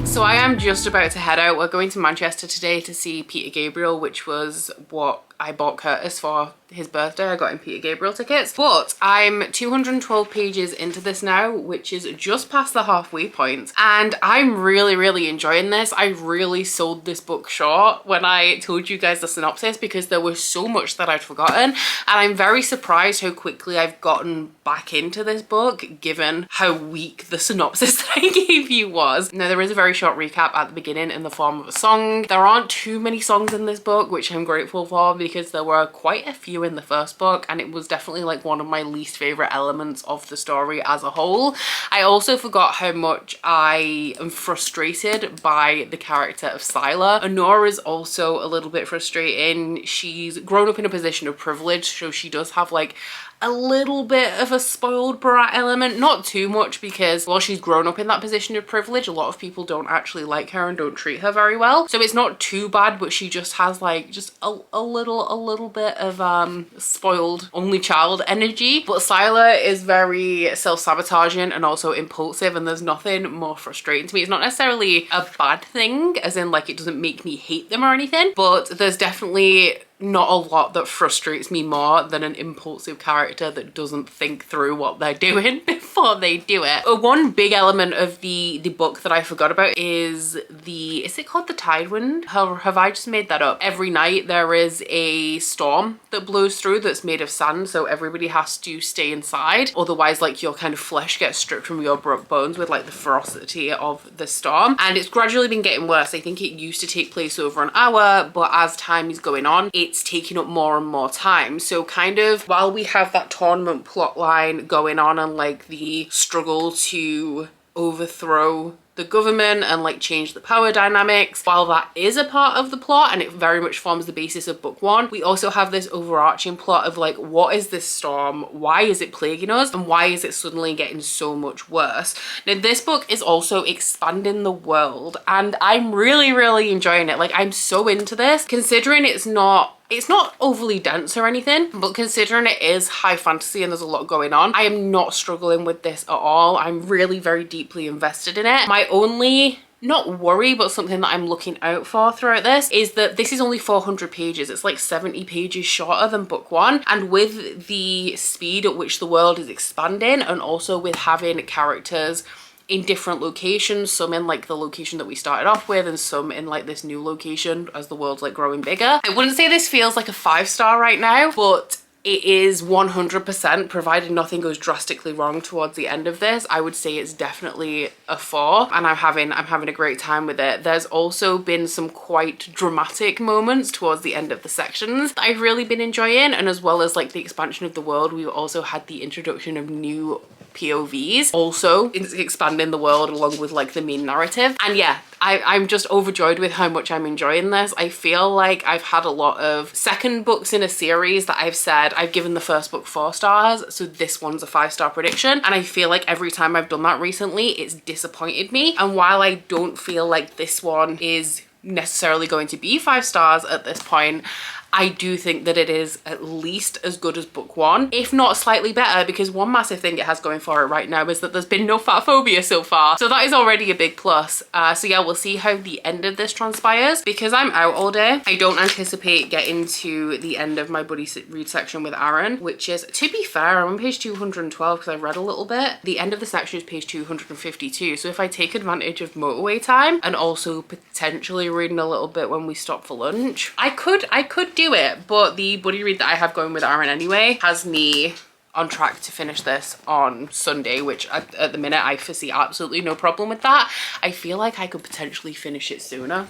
So I am just about to head out. We're going to Manchester today to see Peter Gabriel, which was what I bought Curtis for his birthday. I got him Peter Gabriel tickets. But I'm 212 pages into this now, which is just past the halfway point, and I'm really enjoying this. I really sold this book short when I told you guys the synopsis, because there was so much that I'd forgotten, and I'm very surprised how quickly I've gotten back into this book given how weak the synopsis that I gave you was. Now, there is a very short recap at the beginning in the form of a song. There aren't too many songs in this book, which I'm grateful for, because there were quite a few in the first book, and it was definitely like one of my least favorite elements of the story as a whole. I also forgot how much I am frustrated by the character of Scylla. Honora is also a little bit frustrating. She's grown up in a position of privilege, so she does have like a little bit of a spoiled brat element. Not too much, because while she's grown up in that position of privilege, a lot of people don't actually like her and don't treat her very well. So it's not too bad, but she just has like just a little bit of spoiled only child energy. But Scylla is very self-sabotaging and also impulsive, and there's nothing more frustrating to me. It's not necessarily a bad thing, as in like it doesn't make me hate them or anything, but there's definitely not a lot that frustrates me more than an impulsive character that doesn't think through what they're doing before they do it. One big element of the book that I forgot about is is it called the tide wind? Have I just made that up? Every night there is a storm that blows through that's made of sand, so everybody has to stay inside, otherwise like your kind of flesh gets stripped from your bones with like the ferocity of the storm. And it's gradually been getting worse. I think it used to take place over an hour, but as time is going on, it's taking up more and more time. So kind of while we have that tournament plot line going on and like the struggle to overthrow the government and like change the power dynamics. While that is a part of the plot and it very much forms the basis of book one, we also have this overarching plot of like, what is this storm? Why is it plaguing us? And why is it suddenly getting so much worse? Now, this book is also expanding the world and I'm really, really enjoying it. Like, I'm so into this, considering it's not overly dense or anything, but considering it is high fantasy and there's a lot going on, I am not struggling with this at all. I'm really very deeply invested in it. My only, not worry, but something that I'm looking out for throughout this is that this is only 400 pages. It's like 70 pages shorter than book one. And with the speed at which the world is expanding, and also with having characters in different locations, some in like the location that we started off with and some in like this new location as the world's like growing bigger, I wouldn't say this feels like a 5-star right now, but it is 100%, provided nothing goes drastically wrong towards the end of this. I would say it's definitely a 4, and I'm having a great time with it. There's also been some quite dramatic moments towards the end of the sections that I've really been enjoying, and as well as like the expansion of the world, we've also had the introduction of new POVs, also expanding the world along with like the main narrative. And yeah, I'm just overjoyed with how much I'm enjoying this. I feel like I've had a lot of second books in a series that I've said I've given the first book 4 stars, so this one's a 5-star prediction, and I feel like every time I've done that recently it's disappointed me. And while I don't feel like this one is necessarily going to be 5 stars at this point, I do think that it is at least as good as book one, if not slightly better, because one massive thing it has going for it right now is that there's been no fat phobia so far. So that is already a big plus. So yeah, we'll see how the end of this transpires. Because I'm out all day, I don't anticipate getting to the end of my buddy read section with Aaron, which is, to be fair, I'm on page 212 because I read a little bit. The end of the section is page 252. So if I take advantage of motorway time and also potentially reading a little bit when we stop for lunch, I could do it, but the buddy read that I have going with Aaron anyway has me on track to finish this on Sunday, which at the minute I foresee absolutely no problem with that. I feel like I could potentially finish it sooner.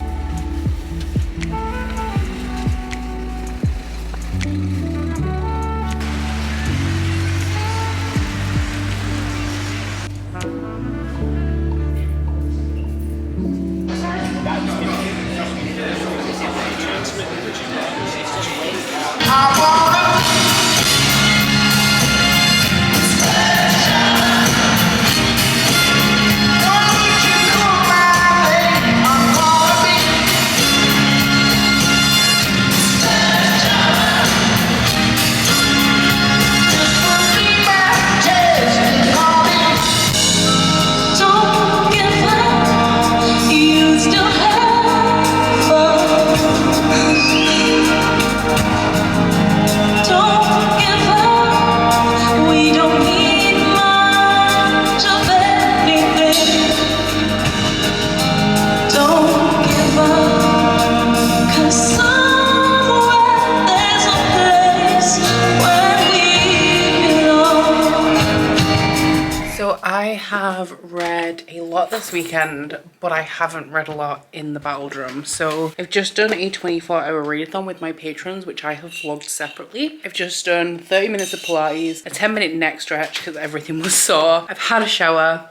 This weekend, but I haven't read a lot in the battle drum. So I've just done a 24-hour readathon with my patrons, which I have vlogged separately. I've just done 30 minutes of Pilates, a 10-minute neck stretch because everything was sore. I've had a shower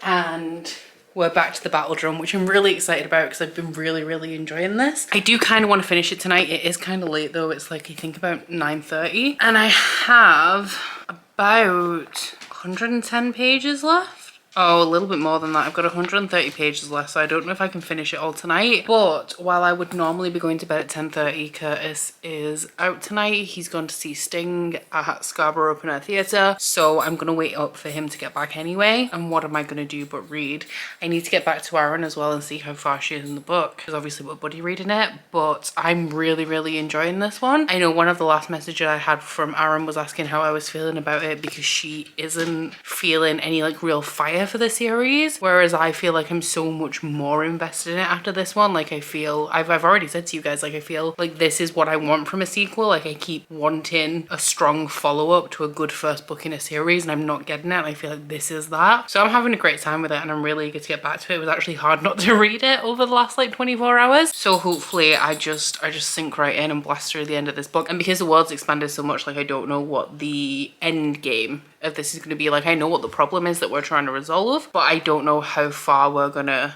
and we're back to the battle drum, which I'm really excited about because I've been really enjoying this. I do kind of want to finish it tonight. It is kind of late though. It's like, I think about 9:30, and I have about 110 pages left. Oh, a little bit more than that. I've got 130 pages left, so I don't know if I can finish it all tonight. But while I would normally be going to bed at 10:30, Curtis is out tonight. He's gone to see Sting at Scarborough Open Air Theatre, so I'm gonna wait up for him to get back anyway. And what am I gonna do but read? I need to get back to Aaron as well and see how far she is in the book, because obviously we're buddy reading it, but I'm really enjoying this one. I know one of the last messages I had from Aaron was asking how I was feeling about it, because she isn't feeling any like real fire for the series, whereas I feel like I'm so much more invested in it after this one. Like, I feel, I've already said to you guys, like, I feel like this is what I want from a sequel. Like, I keep wanting a strong follow-up to a good first book in a series, and I'm not getting it, and I feel like this is that. So I'm having a great time with it, and I'm really eager to get back to it. It was actually hard not to read it over the last like 24 hours. So hopefully I just sink right in and blast through the end of this book. And because the world's expanded so much, like, I don't know what the end game of this is going to be. Like, I know what the problem is that we're trying to resolve, but I don't know how far we're going to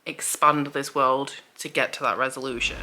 expand this world to get to that resolution.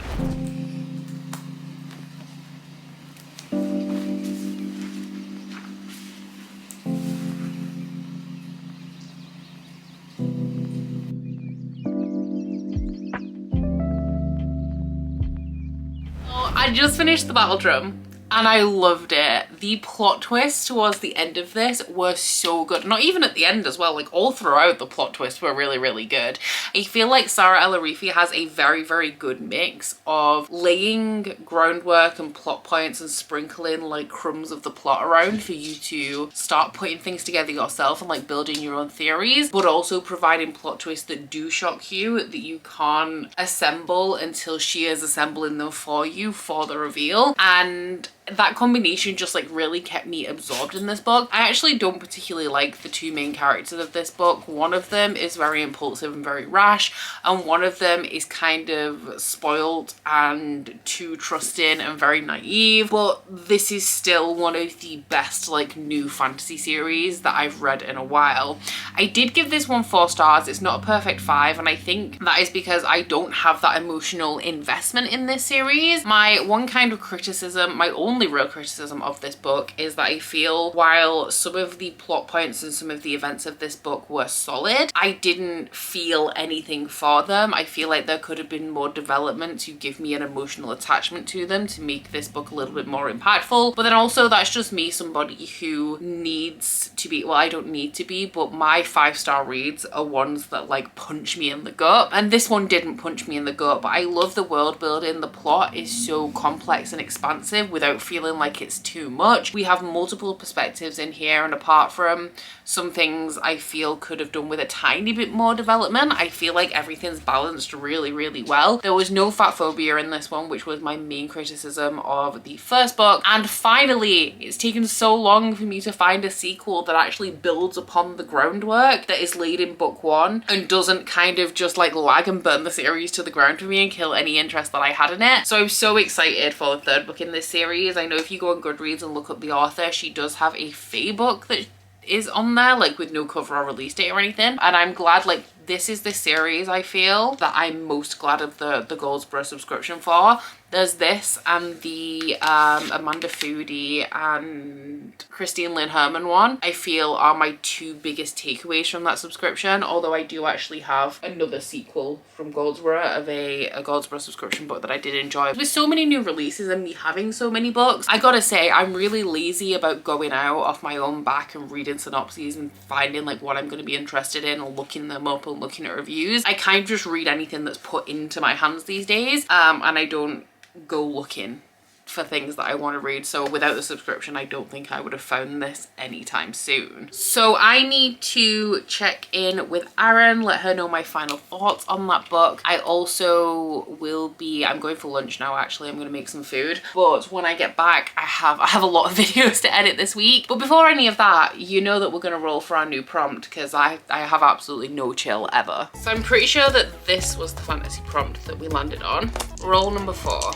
I just finished the battle drum and I loved it. The plot twists towards the end of this were so good. Not even at the end as well, like all throughout the plot twists were really, really good. I feel like Sarah El-Arifi has a very, very good mix of laying groundwork and plot points and sprinkling like crumbs of the plot around for you to start putting things together yourself and like building your own theories, but also providing plot twists that do shock you, that you can't assemble until she is assembling them for you for the reveal. And that combination just like really kept me absorbed in this book. I actually don't particularly like the two main characters of this book. One of them is very impulsive and very rash, and one of them is kind of spoiled and too trusting and very naive. But this is still one of the best like new fantasy series that I've read in a while. I did give this one 4 stars. It's not a perfect 5, and I think that is because I don't have that emotional investment in this series. My one kind of criticism, my only real criticism of this book, is that I feel while some of the plot points and some of the events of this book were solid, I didn't feel anything for them. I feel like there could have been more development to give me an emotional attachment to them to make this book a little bit more impactful. But then also that's just me, somebody who needs to be, well, I don't need to be, but my 5-star reads are ones that like punch me in the gut, and this one didn't punch me in the gut. But I love the world building. The plot is so complex and expansive without feeling like it's too much. We have multiple perspectives in here, and apart from some things I feel could have done with a tiny bit more development, I feel like everything's balanced really, really well. There was no fat phobia in this one, which was my main criticism of the first book. And finally, it's taken so long for me to find a sequel that actually builds upon the groundwork that is laid in book 1 and doesn't kind of just like lag and burn the series to the ground for me and kill any interest that I had in it. So I'm so excited for the 3rd book in this series. I know if you go on Goodreads and look up the author, she does have a Fae book that is on there, like with no cover or release date or anything. And I'm glad, like, this is the series I feel that I'm most glad of the Goldsboro subscription for. There's this and the Amanda Foodie and Christine Lynn Herman one, I feel are my 2 biggest takeaways from that subscription. Although I do actually have another sequel from Goldsboro of a Goldsboro subscription book that I did enjoy. With so many new releases and me having so many books, I gotta say I'm really lazy about going out off my own back and reading synopses and finding like what I'm going to be interested in and looking them up and looking at reviews. I kind of just read anything that's put into my hands these days, and I don't go looking for things that I want to read. So without the subscription, I don't think I would have found this anytime soon. So I need to check in with Aaron, let her know my final thoughts on that book. I also will be, I'm going for lunch now actually, I'm going to make some food, but when I get back I have a lot of videos to edit this week. But before any of that, you know that we're going to roll for our new prompt, because I have absolutely no chill ever. So I'm pretty sure that this was the fantasy prompt that we landed on. Roll number 4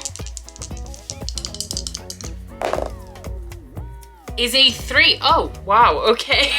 is a 3. Oh wow, okay.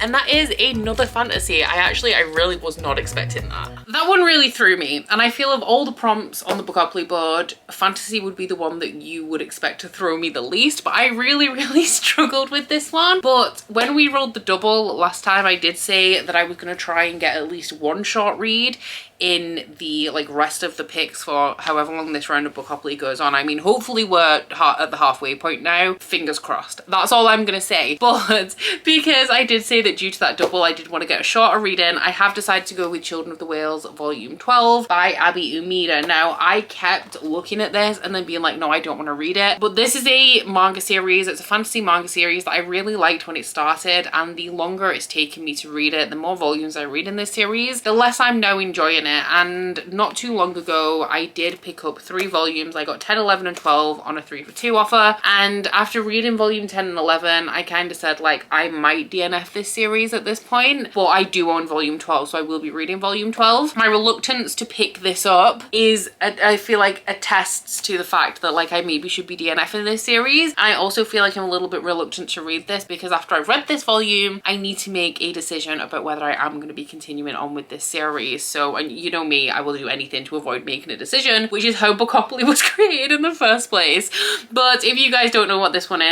And that is another fantasy. I really was not expecting that. That one really threw me, and I feel of all the prompts on the Bookopoly board, fantasy would be the one that you would expect to throw me the least, but I really struggled with this one. But when we rolled the double last time, I did say that I was going to try and get at least 1 short read in the like rest of the picks for however long this round of Bookopoly goes on. I mean, hopefully we're at the halfway point now. Fingers crossed. That's all I'm gonna say. But because I did say that due to that double I did want to get a shorter read in, I have decided to go with Children of the Whales Volume 12 by Abby Umeda. Now I kept looking at this and then being like, no, I don't want to read it. But this is a manga series. It's a fantasy manga series that I really liked when it started, and the longer it's taken me to read it, the more volumes I read in this series, the less I'm now enjoying enjoying it. And not too long ago, I did pick up 3 volumes. I got 10, 11 and 12 on a 3 for 2 offer. And after reading volume 10 and 11, I kind of said like, I might DNF this series at this point, but I do own volume 12, so I will be reading volume 12. My reluctance to pick this up is, I feel like, attests to the fact that like I maybe should be DNFing this series. I also feel like I'm a little bit reluctant to read this because after I've read this volume, I need to make a decision about whether I am going to be continuing on with this series. So, and you know me, I will do anything to avoid making a decision, which is how Bookopoly was created in the first place. But if you guys don't know what this one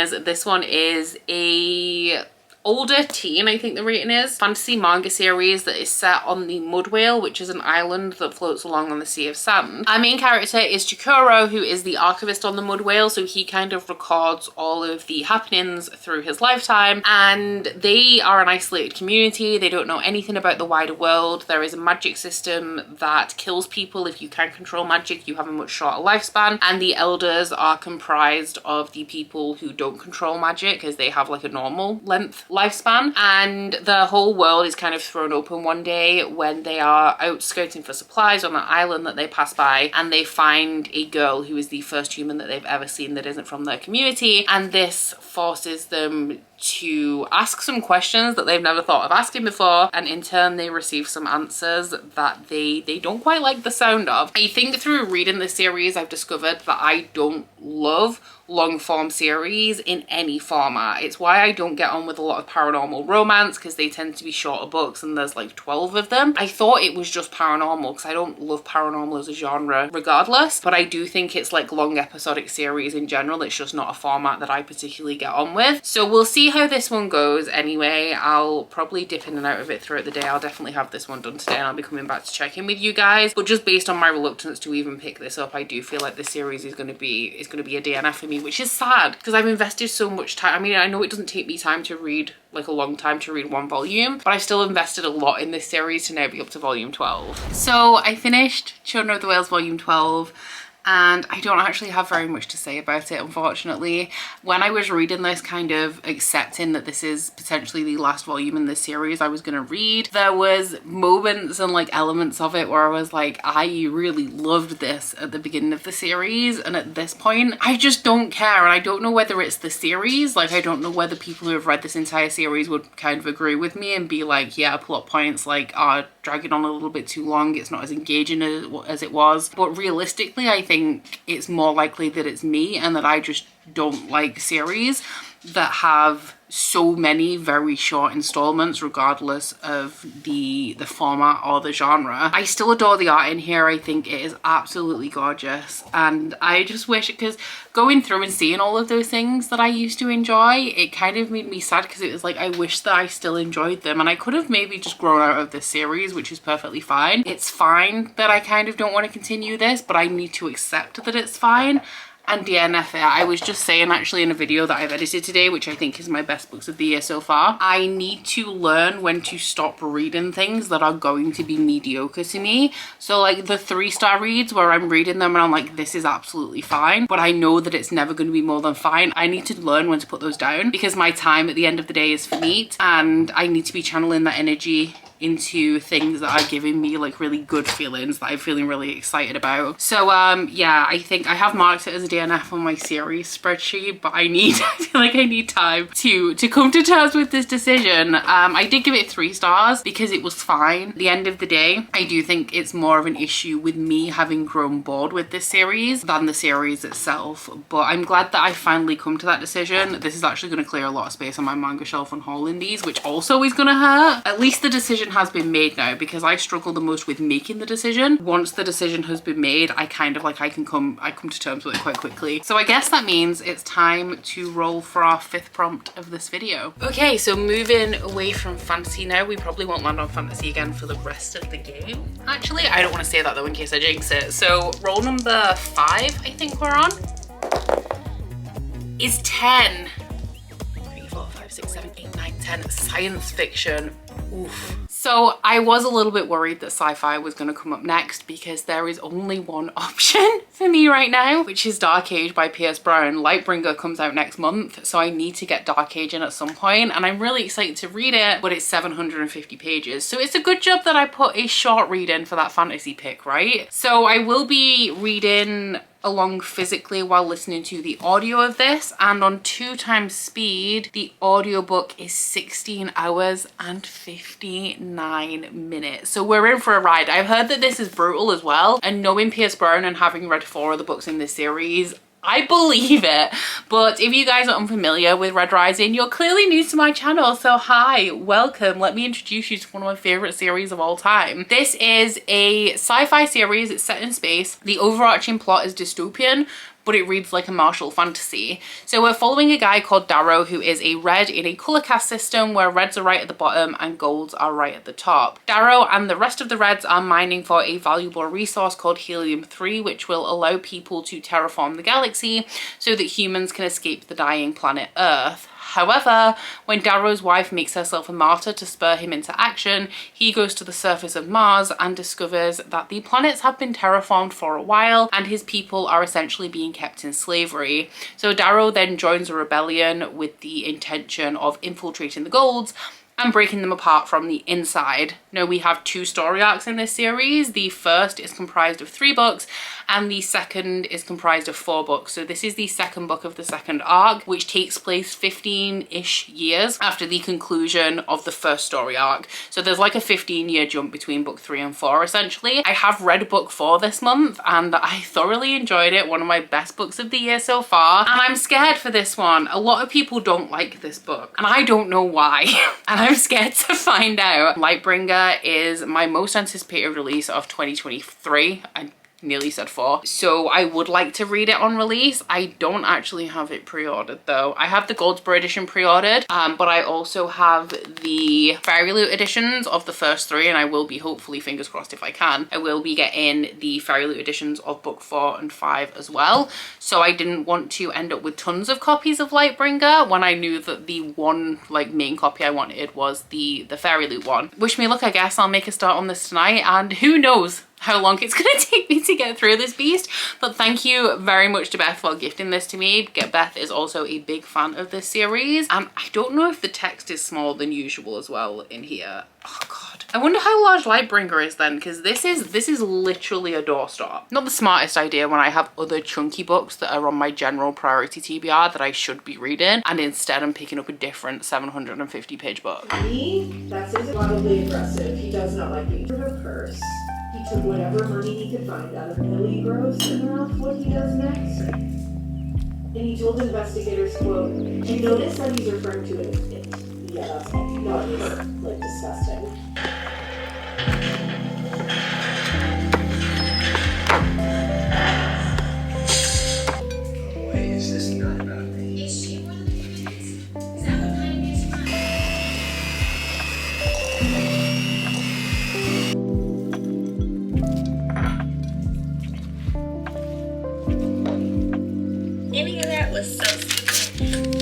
is a older teen, I think the rating is, fantasy manga series that is set on the Mud Whale, which is an island that floats along on the Sea of Sand. Our main character is Chikuro, who is the archivist on the Mud Whale, so he kind of records all of the happenings through his lifetime, and they are an isolated community. They don't know anything about the wider world. There is a magic system that kills people. If you can control magic, you have a much shorter lifespan, and the elders are comprised of the people who don't control magic, as they have like a normal length lifespan, and the whole world is kind of thrown open one day when they are out scouting for supplies on an island that they pass by, and they find a girl who is the first human that they've ever seen that isn't from their community, and this forces them to ask some questions that they've never thought of asking before, and in turn they receive some answers that they don't quite like the sound of. I think through reading this series I've discovered that I don't love long form series in any format. It's why I don't get on with a lot of paranormal romance, because they tend to be shorter books and there's like 12 of them. I thought it was just paranormal because I don't love paranormal as a genre regardless, but I do think it's like long episodic series in general. It's just not a format that I particularly get on with. So we'll see how this one goes anyway. I'll probably dip in and out of it throughout the day. I'll definitely have this one done today and I'll be coming back to check in with you guys, but just based on my reluctance to even pick this up, I do feel like this series is going to be a DNF for me, which is sad because I've invested so much time. I mean, I know it doesn't take me time to read, like a long time to read one volume, but I've still invested a lot in this series to now be up to volume 12. So I finished Children of the Whales volume 12, and I don't actually have very much to say about it, unfortunately. When I was reading this, kind of accepting that this is potentially the last volume in this series I was going to read, there was moments and like elements of it where I was like, I really loved this at the beginning of the series, and at this point I just don't care. And I don't know whether it's the series, like I don't know whether people who have read this entire series would kind of agree with me and be like, yeah, plot points like are dragging on a little bit too long, it's not as engaging as it was. But realistically, I think it's more likely that it's me and that I just don't like series that have so many very short installments regardless of the format or the genre. I still adore the art in here. I think it is absolutely gorgeous, and I just wish, because going through and seeing all of those things that I used to enjoy, it kind of made me sad, because it was like I wish that I still enjoyed them, and I could have maybe just grown out of this series, which is perfectly fine. It's fine that I kind of don't want to continue this, but I need to accept that it's fine and DNF it. I was just saying actually in a video that I've edited today, which I think is my best books of the year so far, I need to learn when to stop reading things that are going to be mediocre to me. So like the 3-star reads where I'm reading them and I'm like, this is absolutely fine, but I know that it's never going to be more than fine. I need to learn when to put those down, because my time at the end of the day is finite, and I need to be channeling that energy into things that are giving me like really good feelings that I'm feeling really excited about. So yeah, I think I have marked it as a DNF on my series spreadsheet, but I feel like I need time to come to terms with this decision. I did give it 3 stars because it was fine. At the end of the day, I do think it's more of an issue with me having grown bored with this series than the series itself, but I'm glad that I finally come to that decision. This is actually going to clear a lot of space on my manga shelf and hauling these, which also is going to hurt. At least the decision has been made now, because I struggle the most with making the decision. Once the decision has been made, I kind of like I come to terms with it quite quickly. So I guess that means it's time to roll for our 5th prompt of this video. Okay, so moving away from fantasy now. We probably won't land on fantasy again for the rest of the game. Actually, I don't want to say that though in case I jinx it. So roll number 5, I think we're on, is 10. 3, 4, 5, 6, 7, 8, 9, 10. Science fiction. Oof. So I was a little bit worried that Sci-fi was going to come up next because there is only one option for me right now, which is Dark Age by Pierce Brown. Lightbringer comes out next month, so I need to get Dark Age in at some point, and I'm really excited to read it, but it's 750 pages. So it's a good job that I put a short read in for that fantasy pick, right? So I will be reading along physically while listening to the audio of this, and on 2x speed the audiobook is 16 hours and 59 minutes, so we're in for a ride. I've heard that this is brutal as well, and knowing Pierce Brown and having read 4 of the books in this series, I believe it. But if you guys are unfamiliar with Red Rising, you're clearly new to my channel, so hi, welcome. Let me introduce you to one of my favorite series of all time. This is a sci-fi series. It's set in space. The overarching plot is dystopian, but it reads like a martial fantasy. So we're following a guy called Darrow, who is a red in a colour cast system where reds are right at the bottom and golds are right at the top. Darrow and the rest of the reds are mining for a valuable resource called helium-3, which will allow people to terraform the galaxy so that humans can escape the dying planet Earth. However, when Darrow's wife makes herself a martyr to spur him into action, he goes to the surface of Mars and discovers that the planets have been terraformed for a while and his people are essentially being kept in slavery. So Darrow then joins a rebellion with the intention of infiltrating the Golds and breaking them apart from the inside. Now, we have 2 story arcs in this series. The first is comprised of 3 books and the second is comprised of 4 books. So this is the second book of the second arc, which takes place 15-ish years after the conclusion of the first story arc. So there's like a 15-year jump between book 3 and 4 essentially. I have read book 4 this month and I thoroughly enjoyed it. One of my best books of the year so far. And I'm scared for this one. A lot of people don't like this book and I don't know why. And I'm scared to find out. Lightbringer is my most anticipated release of 2023. I nearly said 4. So I would like to read it on release. I don't actually have it pre-ordered though. I have the Goldsboro edition pre-ordered, but I also have the Fairy Loot editions of the first 3, and I will be, hopefully, fingers crossed if I can, I will be getting the Fairy Loot editions of book 4 and 5 as well. So I didn't want to end up with tons of copies of Lightbringer when I knew that the one like main copy I wanted was the Fairy Loot one. Wish me luck, I guess. I'll make a start on this tonight, and who knows how long it's gonna take me to get through this beast. But thank you very much to Beth for gifting this to me. Beth is also a big fan of this series. I don't know if the text is smaller than usual as well in here. Oh god. I wonder how large Lightbringer is then, because this is literally a doorstop. Not the smartest idea when I have other chunky books that are on my general priority TBR that I should be reading, and instead I'm picking up a different 750 page book. That's wildly aggressive. He does not like me. Her purse. He took whatever money he could find out of Millie Gross, and that's what he does next. And he told investigators, quote, "You notice that he's referring to it as it." Yeah, that's not even, like, disgusting. Wait, is this not about me? Is she one of the humans? Is that what kind is from? Any of that was so stupid.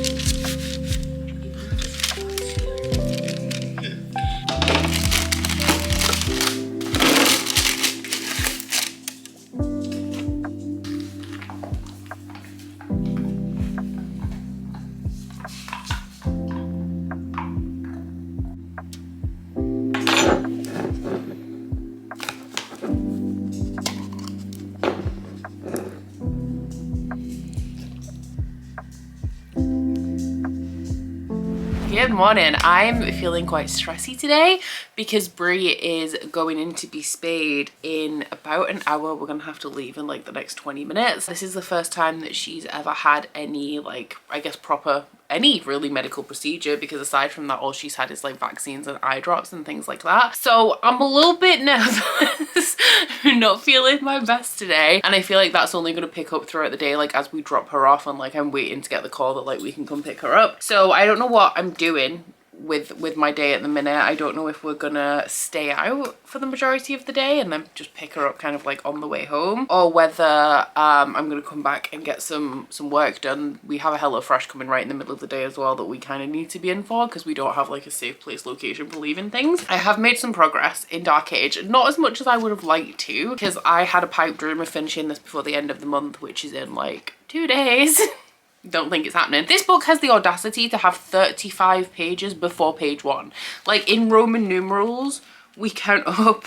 Good morning. I'm feeling quite stressy today because Brie is going in to be spayed in about an hour. We're gonna have to leave in like the next 20 minutes. This is the first time that she's ever had any, like, I guess proper, any really medical procedure, because aside from that all she's had is like vaccines and eye drops and things like that. So I'm a little bit nervous. Not feeling my best today, and I feel like that's only going to pick up throughout the day, like as we drop her off, and like I'm waiting to get the call that like we can come pick her up. So I don't know what I'm doing with my day at the minute. I don't know if we're gonna stay out for the majority of the day and then just pick her up kind of like on the way home, or whether I'm gonna come back and get some work done. We have a HelloFresh coming right in the middle of the day as well that we kind of need to be in for because we don't have like a safe place location for leaving things. I have made some progress in Dark Age, not as much as I would have liked to, because I had a pipe dream of finishing this before the end of the month, which is in like 2 days. Don't think it's happening. This book has the audacity to have 35 pages before page 1. Like in Roman numerals, we count up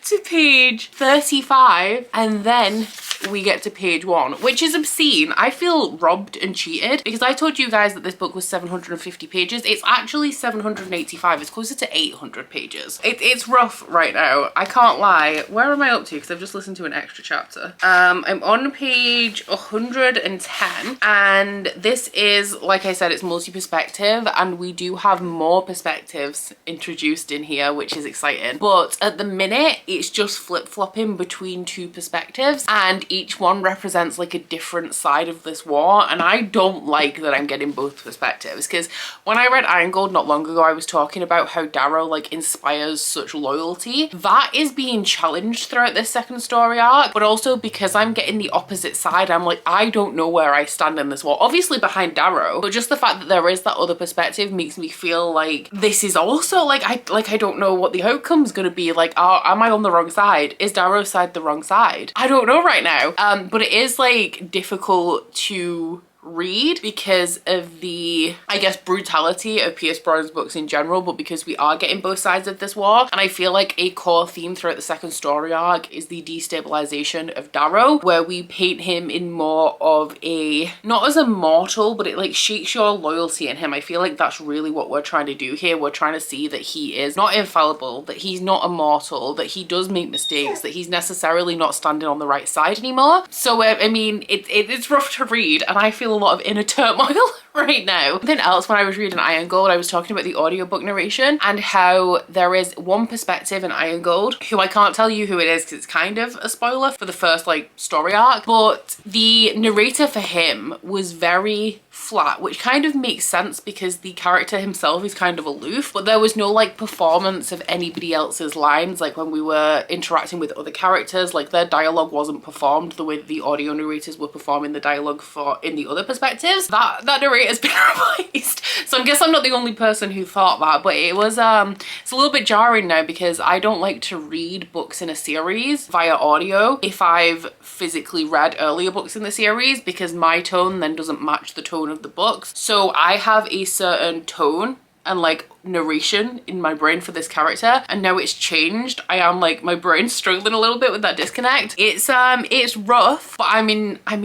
to page 35 and then we get to page 1, which is obscene. I feel robbed and cheated because I told you guys that this book was 750 pages. It's actually 785. It's closer to 800 pages. It's rough right now. I can't lie. Where am I up to? Because I've just listened to an extra chapter. I'm on page 110 and this is, like I said, it's multi-perspective and we do have more perspectives introduced in here, which is exciting. But at the minute, it's just flip-flopping between 2 perspectives and each one represents like a different side of this war, and I don't like that I'm getting both perspectives, because when I read Iron Gold not long ago, I was talking about how Darrow like inspires such loyalty. That is being challenged throughout this second story arc, but also because I'm getting the opposite side, I'm like, I don't know where I stand in this war. Obviously behind Darrow, but just the fact that there is that other perspective makes me feel like this is also like I don't know what the outcome's gonna be. Like, am I on the wrong side? Is Darrow's side the wrong side? I don't know right now. But it is like difficult to read because of the, I guess, brutality of Pierce Brosnan's books in general, but because we are getting both sides of this war. And I feel like a core theme throughout the second story arc is the destabilization of Darrow, where we paint him in more of a, not as a mortal, but it like shakes your loyalty in him. I feel like that's really what we're trying to do here. We're trying to see that he is not infallible, that he's not immortal, that he does make mistakes, that he's necessarily not standing on the right side anymore. So I mean, it's rough to read, and I feel a lot of inner turmoil right now. Something else, when I was reading Iron Gold, I was talking about the audiobook narration and how there is one perspective in Iron Gold, who I can't tell you who it is because it's kind of a spoiler for the first like story arc, but the narrator for him was very flat, which kind of makes sense because the character himself is kind of aloof, but there was no like performance of anybody else's lines. Like when we were interacting with other characters, like their dialogue wasn't performed the way that the audio narrators were performing the dialogue for in the other perspectives. That narrator's been replaced. So I guess I'm not the only person who thought that, but it was it's a little bit jarring now because I don't like to read books in a series via audio if I've physically read earlier books in the series, because my tone then doesn't match the tone of the books. So I have a certain tone and like narration in my brain for this character, and now it's changed. I am like, my brain's struggling a little bit with that disconnect. It's rough, but I'm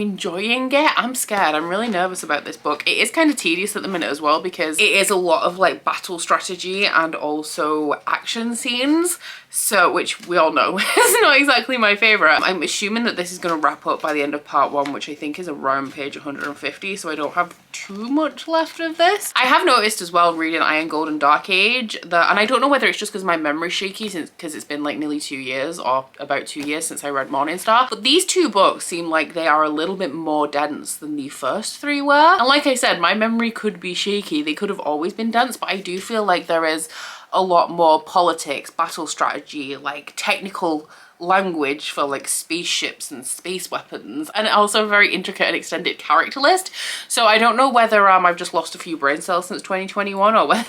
enjoying it. I'm scared. I'm really nervous about this book. It is kind of tedious at the minute as well because it is a lot of like battle strategy and also action scenes, so which we all know is not exactly my favorite. I'm assuming that this is going to wrap up by the end of part 1, which I think is around page 150, so I don't have too much left of this. I have noticed as well reading Iron Gold and Dark Age that, and I don't know whether it's just because my memory's shaky since because it's been like nearly 2 years or about 2 years since I read Morningstar, but these 2 books seem like they are a little bit more dense than the first 3 were. And like I said, my memory could be shaky. They could have always been dense, but I do feel like there is a lot more politics, battle strategy, like technical language for like spaceships and space weapons, and also a very intricate and extended character list. So I don't know whether I've just lost a few brain cells since 2021 or whether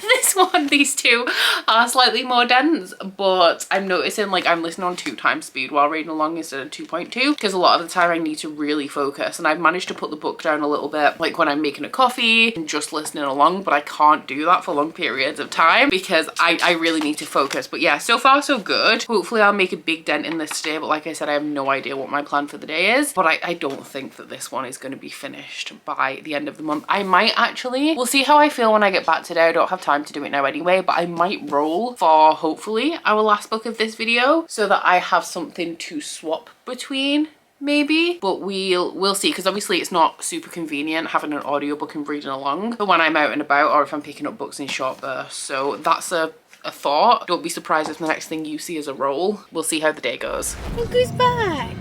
these 2 are slightly more dense, but I'm noticing like I'm listening on 2 times speed while reading along instead of 2.2 because a lot of the time I need to really focus, and I've managed to put the book down a little bit like when I'm making a coffee and just listening along, but I can't do that for long periods of time because I really need to focus. But yeah, so far so good. Hopefully I'll make a big dent in this today, but like I said, I have no idea what my plan for the day is, but I don't think that this one is going to be finished by the end of the month. I might actually, we'll see how I feel when I get back today. I don't have time to do it now anyway, but I might roll for hopefully our last book of this video so that I have something to swap between maybe, but we'll see, because obviously it's not super convenient having an audiobook and reading along for when I'm out and about or if I'm picking up books in short bursts. So that's a thought. Don't be surprised if the next thing you see is a roll. We'll see how the day goes. Look who's back!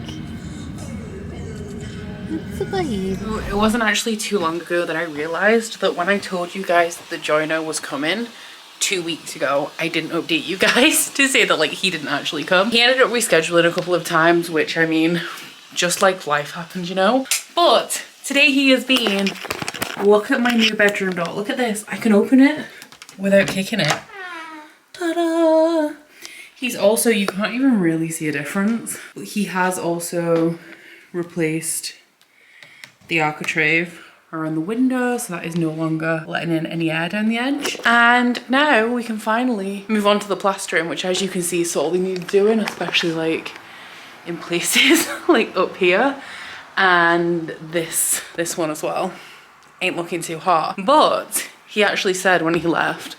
It's a babe. It wasn't actually too long ago that I realized that when I told you guys that the joiner was coming 2 weeks ago, I didn't update you guys to say that like he didn't actually come. He ended up rescheduling a couple of times, which I mean, just like life happens, you know? But today he has been. Look at my new bedroom door. Look at this. I can open it without kicking it. Ta-da! He's also, you can't even really see a difference, but he has also replaced the architrave around the window, so that is no longer letting in any air down the edge. And now we can finally move on to the plastering, which as you can see sorely needs doing, especially like in places like up here. And this one as well. Ain't looking too hot. But he actually said when he left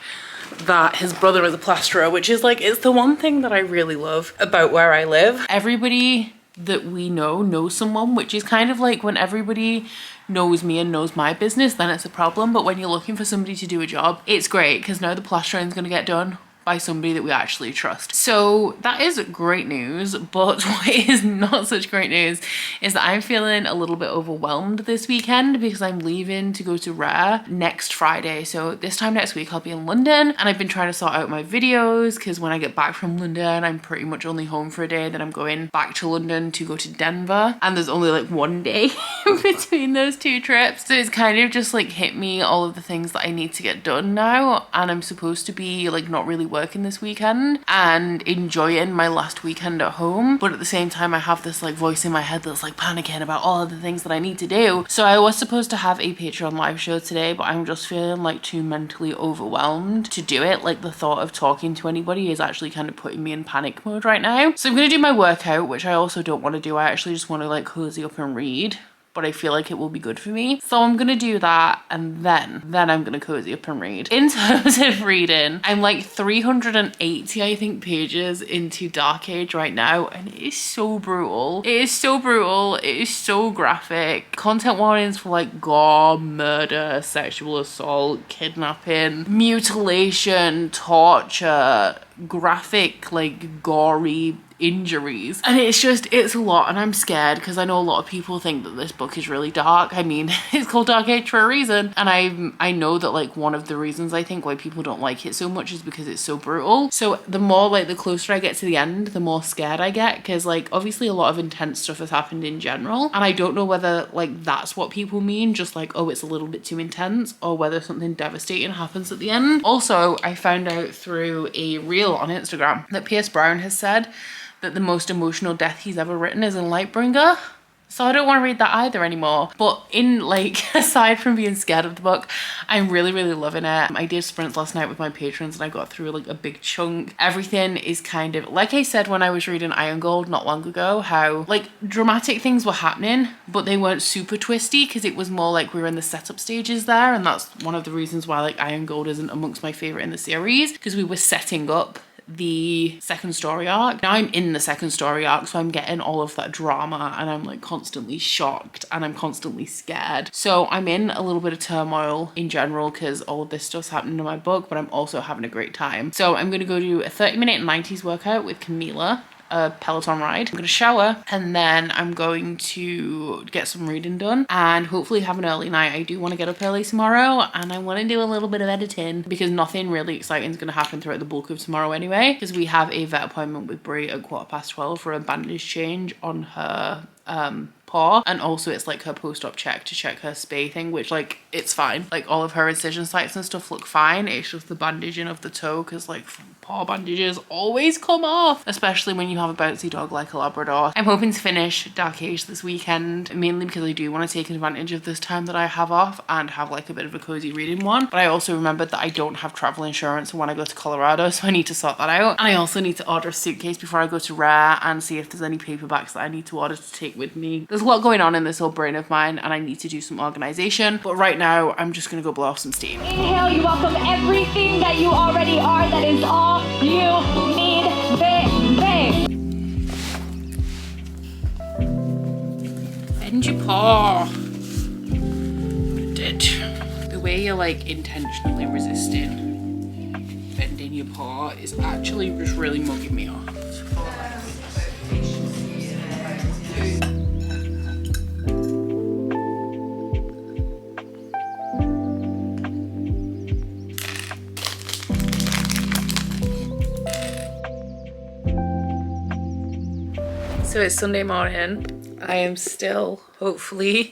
that his brother is a plasterer, which is like, it's the one thing that I really love about where I live. Everybody that we know knows someone, which is kind of like when everybody knows me and knows my business, then it's a problem. But when you're looking for somebody to do a job, it's great because now the plastering is going to get done by somebody that we actually trust. So that is great news, but what is not such great news is that I'm feeling a little bit overwhelmed this weekend because I'm leaving to go to Rare next Friday. So this time next week I'll be in London, and I've been trying to sort out my videos because when I get back from London I'm pretty much only home for a day, then I'm going back to London to go to Denver, and there's only like one day between those two trips. So it's kind of just like hit me all of the things that I need to get done now, and I'm supposed to be like not really working this weekend and enjoying my last weekend at home, but at the same time I have this like voice in my head that's like panicking about all of the things that I need to do. So I was supposed to have a Patreon live show today, but I'm just feeling like too mentally overwhelmed to do it. Like the thought of talking to anybody is actually kind of putting me in panic mode right now. So I'm gonna do my workout, which I also don't want to do. I actually just want to like cozy up and read, but I feel like it will be good for me. So I'm gonna do that, and then I'm gonna cozy up and read. In terms of reading, I'm like 380, I think, pages into Dark Age right now, and it is so brutal. It is so brutal, it is so graphic. Content warnings for like gore, murder, sexual assault, kidnapping, mutilation, torture, graphic, like gory injuries, and it's a lot, and I'm scared because I know a lot of people think that this book is really dark. I mean, it's called Dark Age for a reason, and I know that like one of the reasons I think why people don't like it so much is because it's so brutal. So the more like the closer I get to the end, the more scared I get, because like obviously a lot of intense stuff has happened in general, and I don't know whether like that's what people mean, just like, oh, it's a little bit too intense, or whether something devastating happens at the end. Also, I found out through a reel on Instagram that Pierce Brown has said that the most emotional death he's ever written is in Lightbringer. So I don't want to read that either anymore. But in like, aside from being scared of the book, I'm really, really loving it. I did sprints last night with my patrons and I got through like a big chunk. Everything is kind of, like I said when I was reading Iron Gold not long ago, how like dramatic things were happening, but they weren't super twisty because it was more like we were in the setup stages there. And that's one of the reasons why like Iron Gold isn't amongst my favorite in the series, because we were setting up the second story arc. Now I'm in the second story arc, so I'm getting all of that drama, and I'm like constantly shocked and I'm constantly scared. So I'm in a little bit of turmoil in general because all of this stuff's happening in my book, but I'm also having a great time. So I'm gonna go do a 30-minute 90s workout with Camila, a Peloton ride. I'm gonna shower, and then I'm going to get some reading done and hopefully have an early night. I do want to get up early tomorrow, and I want to do a little bit of editing because nothing really exciting is going to happen throughout the bulk of tomorrow anyway, because we have a vet appointment with Brie at 12:15 for a bandage change on her paw, and also it's like her post-op check to check her spay thing, which like it's fine, like all of her incision sites and stuff look fine. It's just the bandaging of the toe, because like paw bandages always come off, especially when you have a bouncy dog like a Labrador. I'm hoping to finish Dark Age this weekend, mainly because I do want to take advantage of this time that I have off and have like a bit of a cozy reading one. But I also remembered that I don't have travel insurance when I go to Colorado, so I need to sort that out. And I also need to order a suitcase before I go to Rare and see if there's any paperbacks that I need to order to take with me. There's a lot going on in this old brain of mine, and I need to do some organization. But right now, I'm just gonna go blow off some steam. Inhale, you welcome everything that you already are. That is all you need, babe. Bend your paw. Did. The way you're like intentionally resisting bending your paw is actually just really mugging me off. So it's Sunday morning. I am still hopefully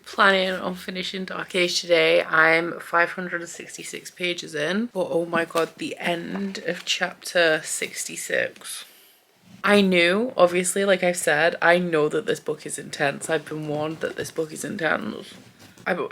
planning on finishing Dark Age today. I'm 566 pages in, but oh my god, the end of chapter 66. I knew, obviously, like I've said, I know that this book is intense. I've been warned that this book is intense. I'm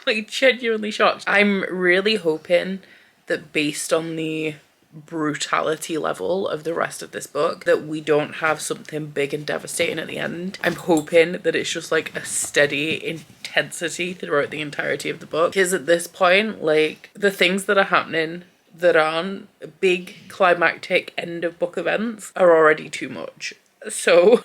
like genuinely shocked. I'm really hoping that based on the brutality level of the rest of this book that we don't have something big and devastating at the end. I'm hoping that it's just like a steady intensity throughout the entirety of the book, because at this point, like, the things that are happening that aren't big climactic end of book events are already too much. So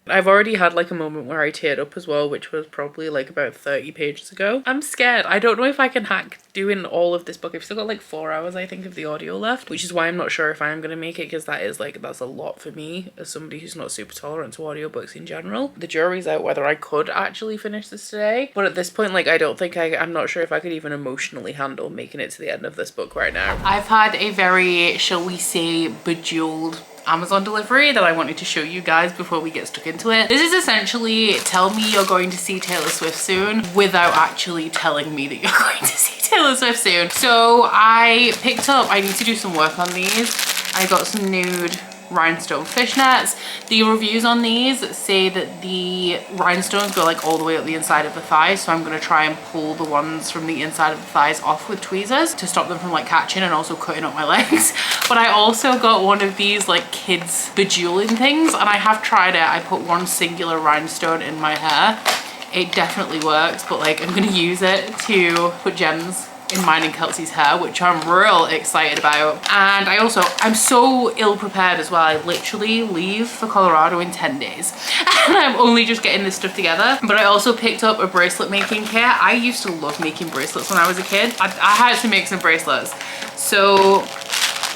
I've already had like a moment where I teared up as well, which was probably like about 30 pages ago. I'm scared. I don't know if I can hack doing all of this book. I've still got like 4 hours, I think, of the audio left, which is why I'm not sure if I am going to make it, because that's a lot for me as somebody who's not super tolerant to audiobooks in general. The jury's out whether I could actually finish this today, but at this point, like, I don't think I'm not sure if I could even emotionally handle making it to the end of this book right now. I've had a very, shall we say, bejeweled Amazon delivery that I wanted to show you guys before we get stuck into it. This is essentially tell me you're going to see Taylor Swift soon without actually telling me that you're going to see Taylor Swift soon. So I picked up, I need to do some work on these. I got some nude rhinestone fishnets. The reviews on these say that the rhinestones go like all the way up the inside of the thighs, so I'm going to try and pull the ones from the inside of the thighs off with tweezers to stop them from like catching and also cutting up my legs. But I also got one of these like kids bejeweling things, and I have tried it. I put one singular rhinestone in my hair. It definitely works, but like I'm going to use it to put gems in mine and Kelsey's hair, which I'm real excited about. And I'm so ill prepared as well. I literally leave for Colorado in 10 days and I'm only just getting this stuff together. But I also picked up a bracelet making kit. I used to love making bracelets when I was a kid. I had to make some bracelets. So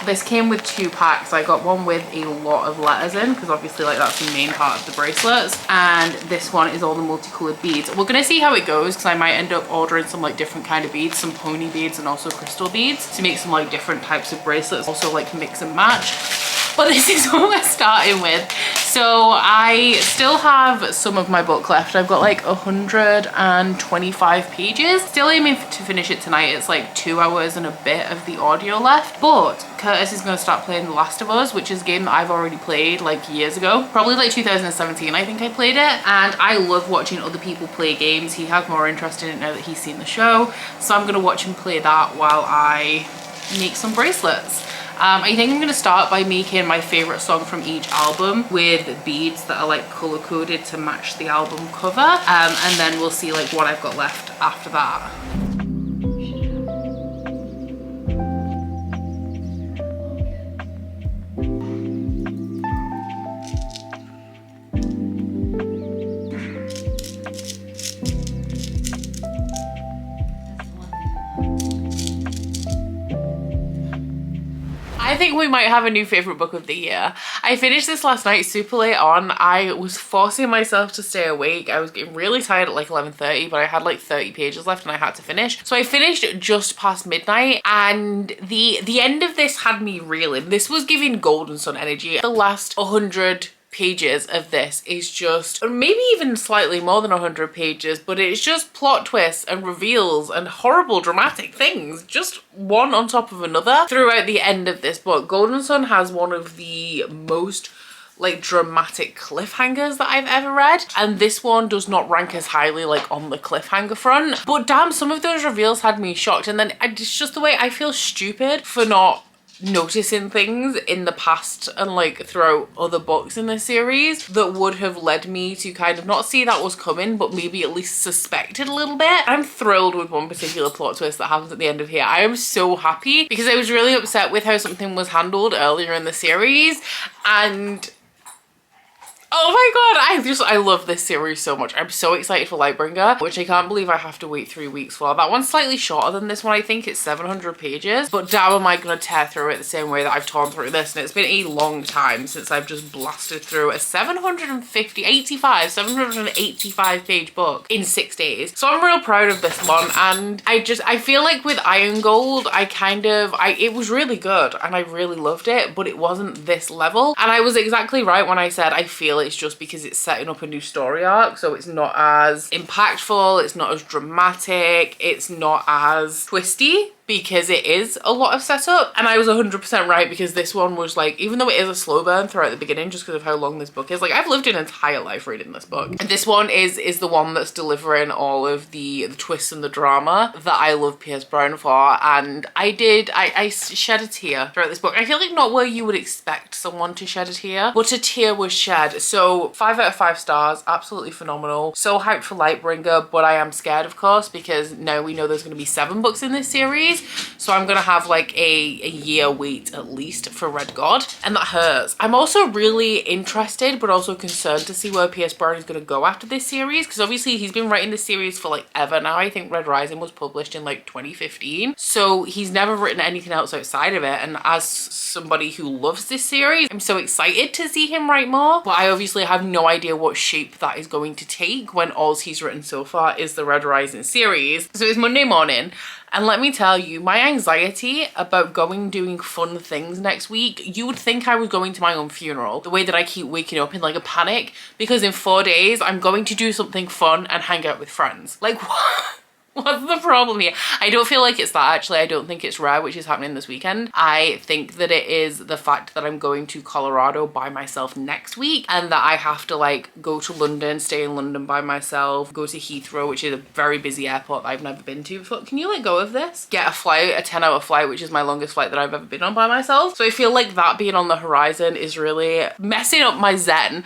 this came with 2 packs. I got one with a lot of letters in, because obviously like that's the main part of the bracelets, and this one is all the multicolored beads. We're gonna see how it goes, because I might end up ordering some like different kind of beads, some pony beads and also crystal beads, to make some like different types of bracelets, also like mix and match. But this is what we're starting with. So I still have some of my book left. I've got like 125 pages. Still aiming to finish it tonight. It's like 2 hours and a bit of the audio left. But Curtis is going to start playing The Last of Us, which is a game that I've already played like years ago. Probably like 2017, I think I played it. And I love watching other people play games. He has more interest in it now that he's seen the show. So I'm going to watch him play that while I make some bracelets. I think I'm going to start by making my favorite song from each album with beads that are like color coded to match the album cover, and then we'll see like what I've got left after that. I think we might have a new favorite book of the year. I finished this last night super late on. I was forcing myself to stay awake. I was getting really tired at like 11:30, but I had like 30 pages left and I had to finish. So I finished just past midnight, and the end of this had me reeling. This was giving Golden Sun energy. The last 100 pages of this is just, or maybe even slightly more than 100 pages, but it's just plot twists and reveals and horrible dramatic things, just one on top of another throughout the end of this book. Golden Sun has one of the most like dramatic cliffhangers that I've ever read, and this one does not rank as highly like on the cliffhanger front, but damn, some of those reveals had me shocked. And then it's just the way I feel stupid for not noticing things in the past and like throughout other books in this series that would have led me to kind of not see that was coming, but maybe at least suspect it a little bit. I'm thrilled with one particular plot twist that happens at the end of here. I am so happy, because I was really upset with how something was handled earlier in the series, and Oh my god, I love this series so much. I'm so excited for Lightbringer, which I can't believe I have to wait 3 weeks for. That one's slightly shorter than this one. I think it's 700 pages, but damn am I gonna tear through it the same way that I've torn through this. And it's been a long time since I've just blasted through a 785 page book in 6 days. So I'm real proud of this one. And I feel like with Iron Gold, it was really good and I really loved it, but it wasn't this level. And I was exactly right when I said I feel it's just because it's setting up a new story arc, so it's not as impactful, it's not as dramatic, it's not as twisty, because it is a lot of setup. And I was 100% right, because this one was like, even though it is a slow burn throughout the beginning just because of how long this book is, like I've lived an entire life reading this book, and this one is the one that's delivering all of the twists and the drama that I love Pierce Brown for. And I shed a tear throughout this book. I feel like not where you would expect someone to shed a tear, but a tear was shed. So 5 out of 5 stars, absolutely phenomenal. So hyped for Lightbringer, but I am scared, of course, because now we know there's going to be 7 books in this series. So I'm gonna have like a year wait at least for Red God, and that hurts. I'm also really interested but also concerned to see where Pierce Brown is gonna go after this series, because obviously he's been writing this series for like ever now. I think Red Rising was published in like 2015, so he's never written anything else outside of it. And as somebody who loves this series, I'm so excited to see him write more, but I obviously have no idea what shape that is going to take when all he's written so far is the Red Rising series. So it's Monday morning, and let me tell you, my anxiety about doing fun things next week, you would think I was going to my own funeral, the way that I keep waking up in like a panic, because in 4 days I'm going to do something fun and hang out with friends. Like, what? What's the problem here? I don't feel like it's that, actually. I don't think it's rare, which is happening this weekend. I think that it is the fact that I'm going to Colorado by myself next week, and that I have to like go to London, stay in London by myself, go to Heathrow, which is a very busy airport that I've never been to before. Can you let go of this? Get a flight, a 10-hour flight, which is my longest flight that I've ever been on by myself. So I feel like that being on the horizon is really messing up my zen.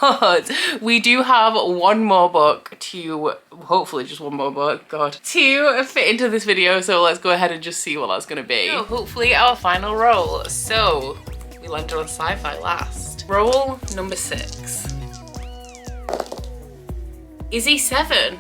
But we do have one more book to, hopefully just one more book, God, to fit into this video. So let's go ahead and just see what that's gonna be. So hopefully our final roll. So we landed on Sci-fi last. Roll number 6. Is he 7?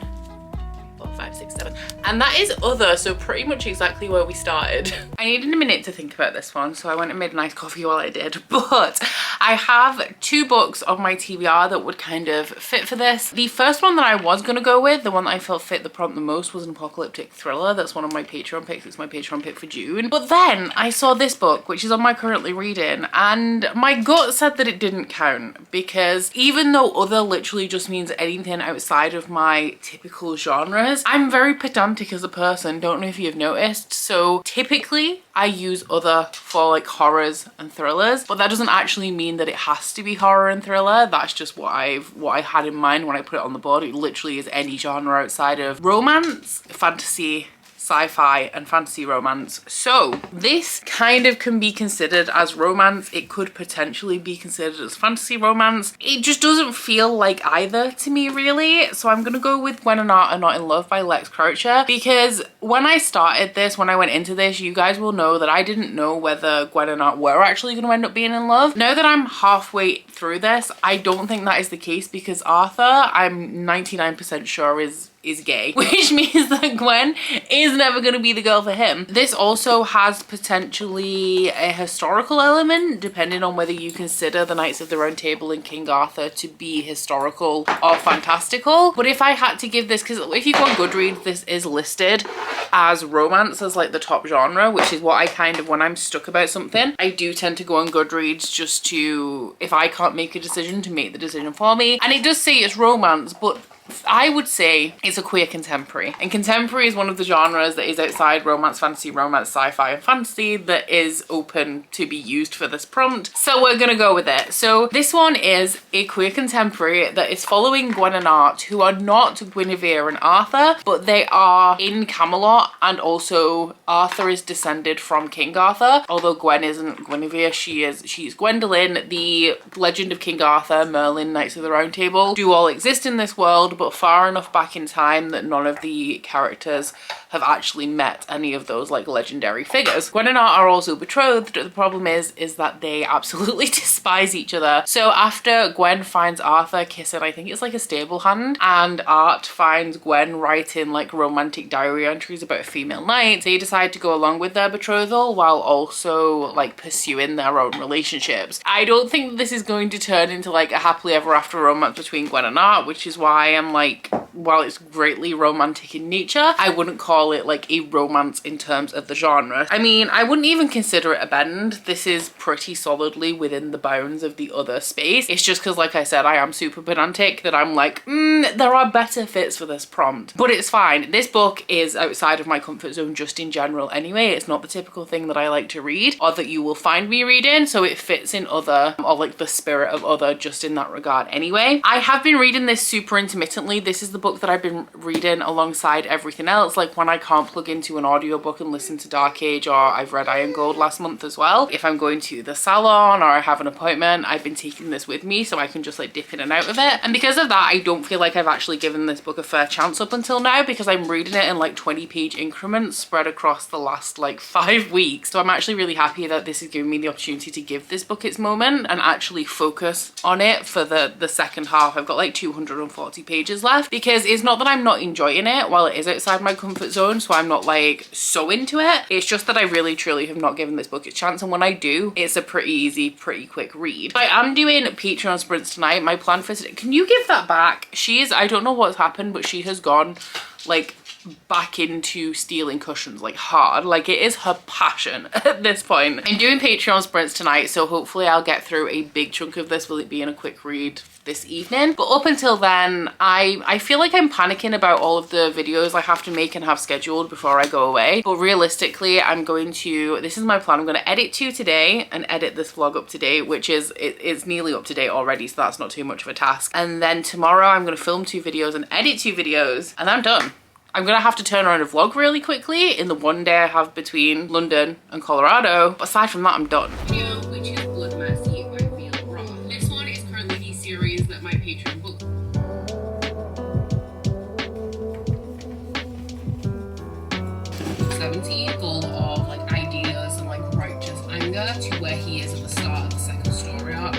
4, 5, 6, 7. And that is other, so pretty much exactly where we started. I needed a minute to think about this one, so I went and made a nice coffee while I did. But I have 2 books on my TBR that would kind of fit for this. The first one that I was gonna go with, the one that I felt fit the prompt the most, was an apocalyptic thriller. That's one of my Patreon picks. It's my Patreon pick for June. But then I saw this book, which is on my currently reading, and my gut said that it didn't count, because even though other literally just means anything outside of my typical genres, I'm very pedantic as a person, don't know if you've noticed. So typically I use other for like horrors and thrillers, but that doesn't actually mean that it has to be horror and thriller. That's just what I had in mind when I put it on the board. It literally is any genre outside of romance, fantasy, sci-fi, and fantasy romance. So this kind of can be considered as romance. It could potentially be considered as fantasy romance. It just doesn't feel like either to me, really. So I'm gonna go with Gwen and Art Are Not in Love by Lex Croucher, because when I started this, when I went into this, you guys will know that I didn't know whether Gwen and Art were actually gonna end up being in love. Now that I'm halfway through this, I don't think that is the case, because Arthur, I'm 99% sure is gay, which means that Gwen is never going to be the girl for him. This also has potentially a historical element, depending on whether you consider the Knights of the Round Table and King Arthur to be historical or fantastical. But if I had to give this, because if you go on Goodreads, this is listed as romance as like the top genre, which is what I kind of, when I'm stuck about something, I do tend to go on Goodreads just to, if I can't make a decision, to make the decision for me. And it does say it's romance, but I would say it's a queer contemporary, and contemporary is one of the genres that is outside romance, fantasy, romance, sci-fi, and fantasy that is open to be used for this prompt. So we're gonna go with it. So this one is a queer contemporary that is following Gwen and Art, who are not Guinevere and Arthur, but they are in Camelot, and also Arthur is descended from King Arthur. Although Gwen isn't Guinevere, she's Gwendolyn. The legend of King Arthur, Merlin, Knights of the Round Table do all exist in this world, world, but far enough back in time that none of the characters have actually met any of those like legendary figures. Gwen and Art are also betrothed. The problem is that they absolutely despise each other. So after Gwen finds Arthur kissing, I think it's like a stable hand, and Art finds Gwen writing like romantic diary entries about a female knight, they decide to go along with their betrothal while also like pursuing their own relationships. I don't think this is going to turn into like a happily ever after romance between Gwen and Art, which is why I'm like, while it's greatly romantic in nature, I wouldn't call it like a romance in terms of the genre. I mean, I wouldn't even consider it a bend. This is pretty solidly within the bounds of the other space. It's just because, like I said, I am super pedantic that I'm like, there are better fits for this prompt. But it's fine. This book is outside of my comfort zone just in general anyway. It's not the typical thing that I like to read or that you will find me reading, so it fits in other, or like the spirit of other, just in that regard anyway. I have been reading this super intermittently. This is the book that I've been reading alongside everything else, like when I can't plug into an audiobook and listen to Dark Age, or I've read Iron Gold last month as well. If I'm going to the salon or I have an appointment, I've been taking this with me so I can just like dip in and out of it. And because of that, I don't feel like I've actually given this book a fair chance up until now, because I'm reading it in like 20-page increments spread across the last like 5 weeks. So I'm actually really happy that this is giving me the opportunity to give this book its moment and actually focus on it for the second half. I've got like 240 pages left, because it's not that I'm not enjoying it while it is outside my comfort zone, so I'm not like so into it. It's just that I really truly have not given this book its chance, and when I do, it's a pretty easy, pretty quick read. I am doing Patreon sprints tonight. My plan for today, can you give that back? I don't know what's happened, but she has gone like back into stealing cushions like hard. Like, it is her passion at this point. I'm doing Patreon sprints tonight, so hopefully I'll get through a big chunk of this with it being a quick read this evening. But up until then, I feel like I'm panicking about all of the videos I have to make and have scheduled before I go away. But realistically, I'm going to, this is my plan, I'm going to edit 2 today and edit this vlog up to date, which is, it's nearly up to date already, so that's not too much of a task. And then tomorrow I'm going to film 2 videos and edit 2 videos, and I'm done. I'm gonna have to turn around a vlog really quickly in the one day I have between London and Colorado. But aside from that, I'm done. Video, which is Blood Mercy, I Feel Raw. This one is currently the series that my Patreon book. 70, full of like ideas and like righteous anger, to where he is at the start of the second story arc.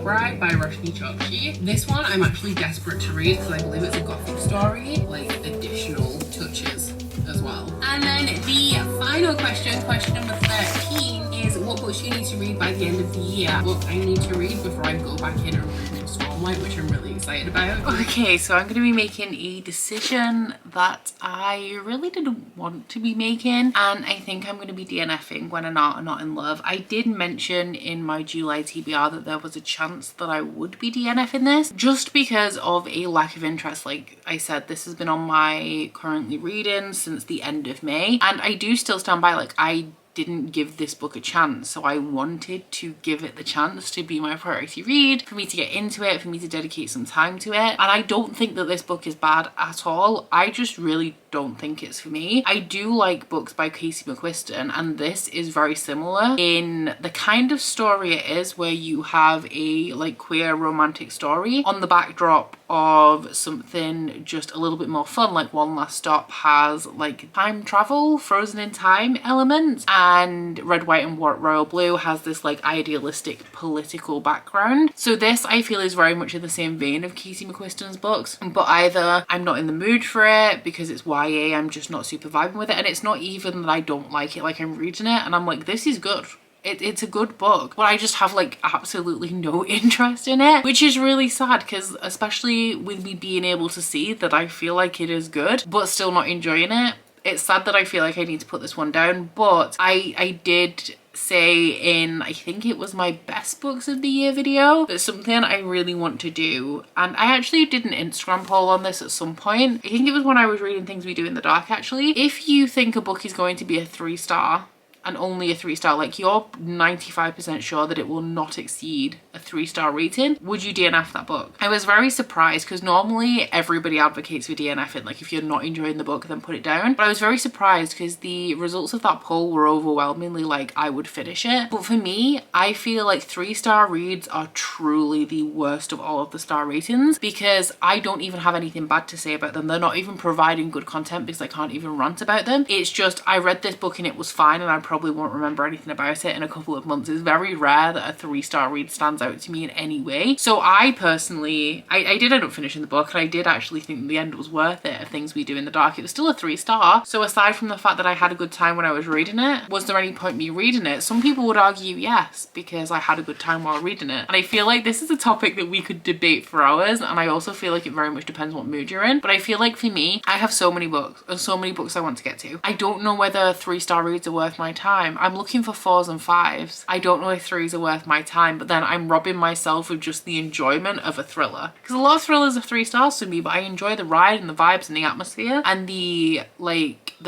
Bride by Roshni Chokshi. This one I'm actually desperate to read because I believe it's a gothic story, like additional touches as well. And then the final question number 13, is what books you need to read by the end of the year. What I need to read before I go back in and read Stormlight, which I'm really excited about. Okay, so I'm going to be making a decision that I really didn't want to be making, and I think I'm going to be DNFing Gwen and Art Are Not in Love. I did mention in my July TBR that there was a chance that I would be DNFing this, just because of a lack of interest. Like I said, this has been on my currently reading since the end of May, and I do still stand by, like, I didn't give this book a chance, so I wanted to give it the chance to be my priority read, for me to get into it, for me to dedicate some time to it. And I don't think that this book is bad at all. I just really don't think it's for me. I do like books by Casey McQuiston, and this is very similar in the kind of story it is, where you have a like queer romantic story on the backdrop of something just a little bit more fun. Like One Last Stop has like time travel, frozen in time elements, and Red, White and Royal Blue has this like idealistic political background. So this I feel is very much in the same vein of Casey McQuiston's books, but either I'm not in the mood for it because it's YA, I'm just not super vibing with it, and it's not even that I don't like it, like I'm reading it and I'm like, this is good. It's a good book, but I just have like absolutely no interest in it, which is really sad, because especially with me being able to see that I feel like it is good but still not enjoying it, it's sad that I feel like I need to put this one down. But I did say in, I think it was my best books of the year video, that's something I really want to do, and I actually did an Instagram poll on this at some point. I think it was when I was reading Things We Do in the Dark actually. If you think a book is going to be a 3-star and only a 3-star, like you're 95% sure that it will not exceed a 3-star rating, would you DNF that book? I was very surprised because normally everybody advocates for DNFing, like if you're not enjoying the book then put it down, but I was very surprised because the results of that poll were overwhelmingly like I would finish it. But for me, I feel like 3-star reads are truly the worst of all of the star ratings because I don't even have anything bad to say about them. They're not even providing good content because I can't even rant about them. It's just I read this book and it was fine and I probably won't remember anything about it in a couple of months. It's very rare that a 3-star read stands out to me in any way. So I personally, I did end up finishing the book and I did actually think the end was worth it of Things We Do in the Dark. It was still a 3-star. So aside from the fact that I had a good time when I was reading it, was there any point me reading it? Some people would argue yes, because I had a good time while reading it. And I feel like this is a topic that we could debate for hours, and I also feel like it very much depends what mood you're in. But I feel like for me, I have so many books and so many books I want to get to. I don't know whether 3-star reads are worth my time. I'm looking for 4s and 5s. I don't know if 3s are worth my time, but then I'm robbing myself of just the enjoyment of a thriller. Because a lot of thrillers are 3 stars for me, but I enjoy the ride and the vibes and the atmosphere and the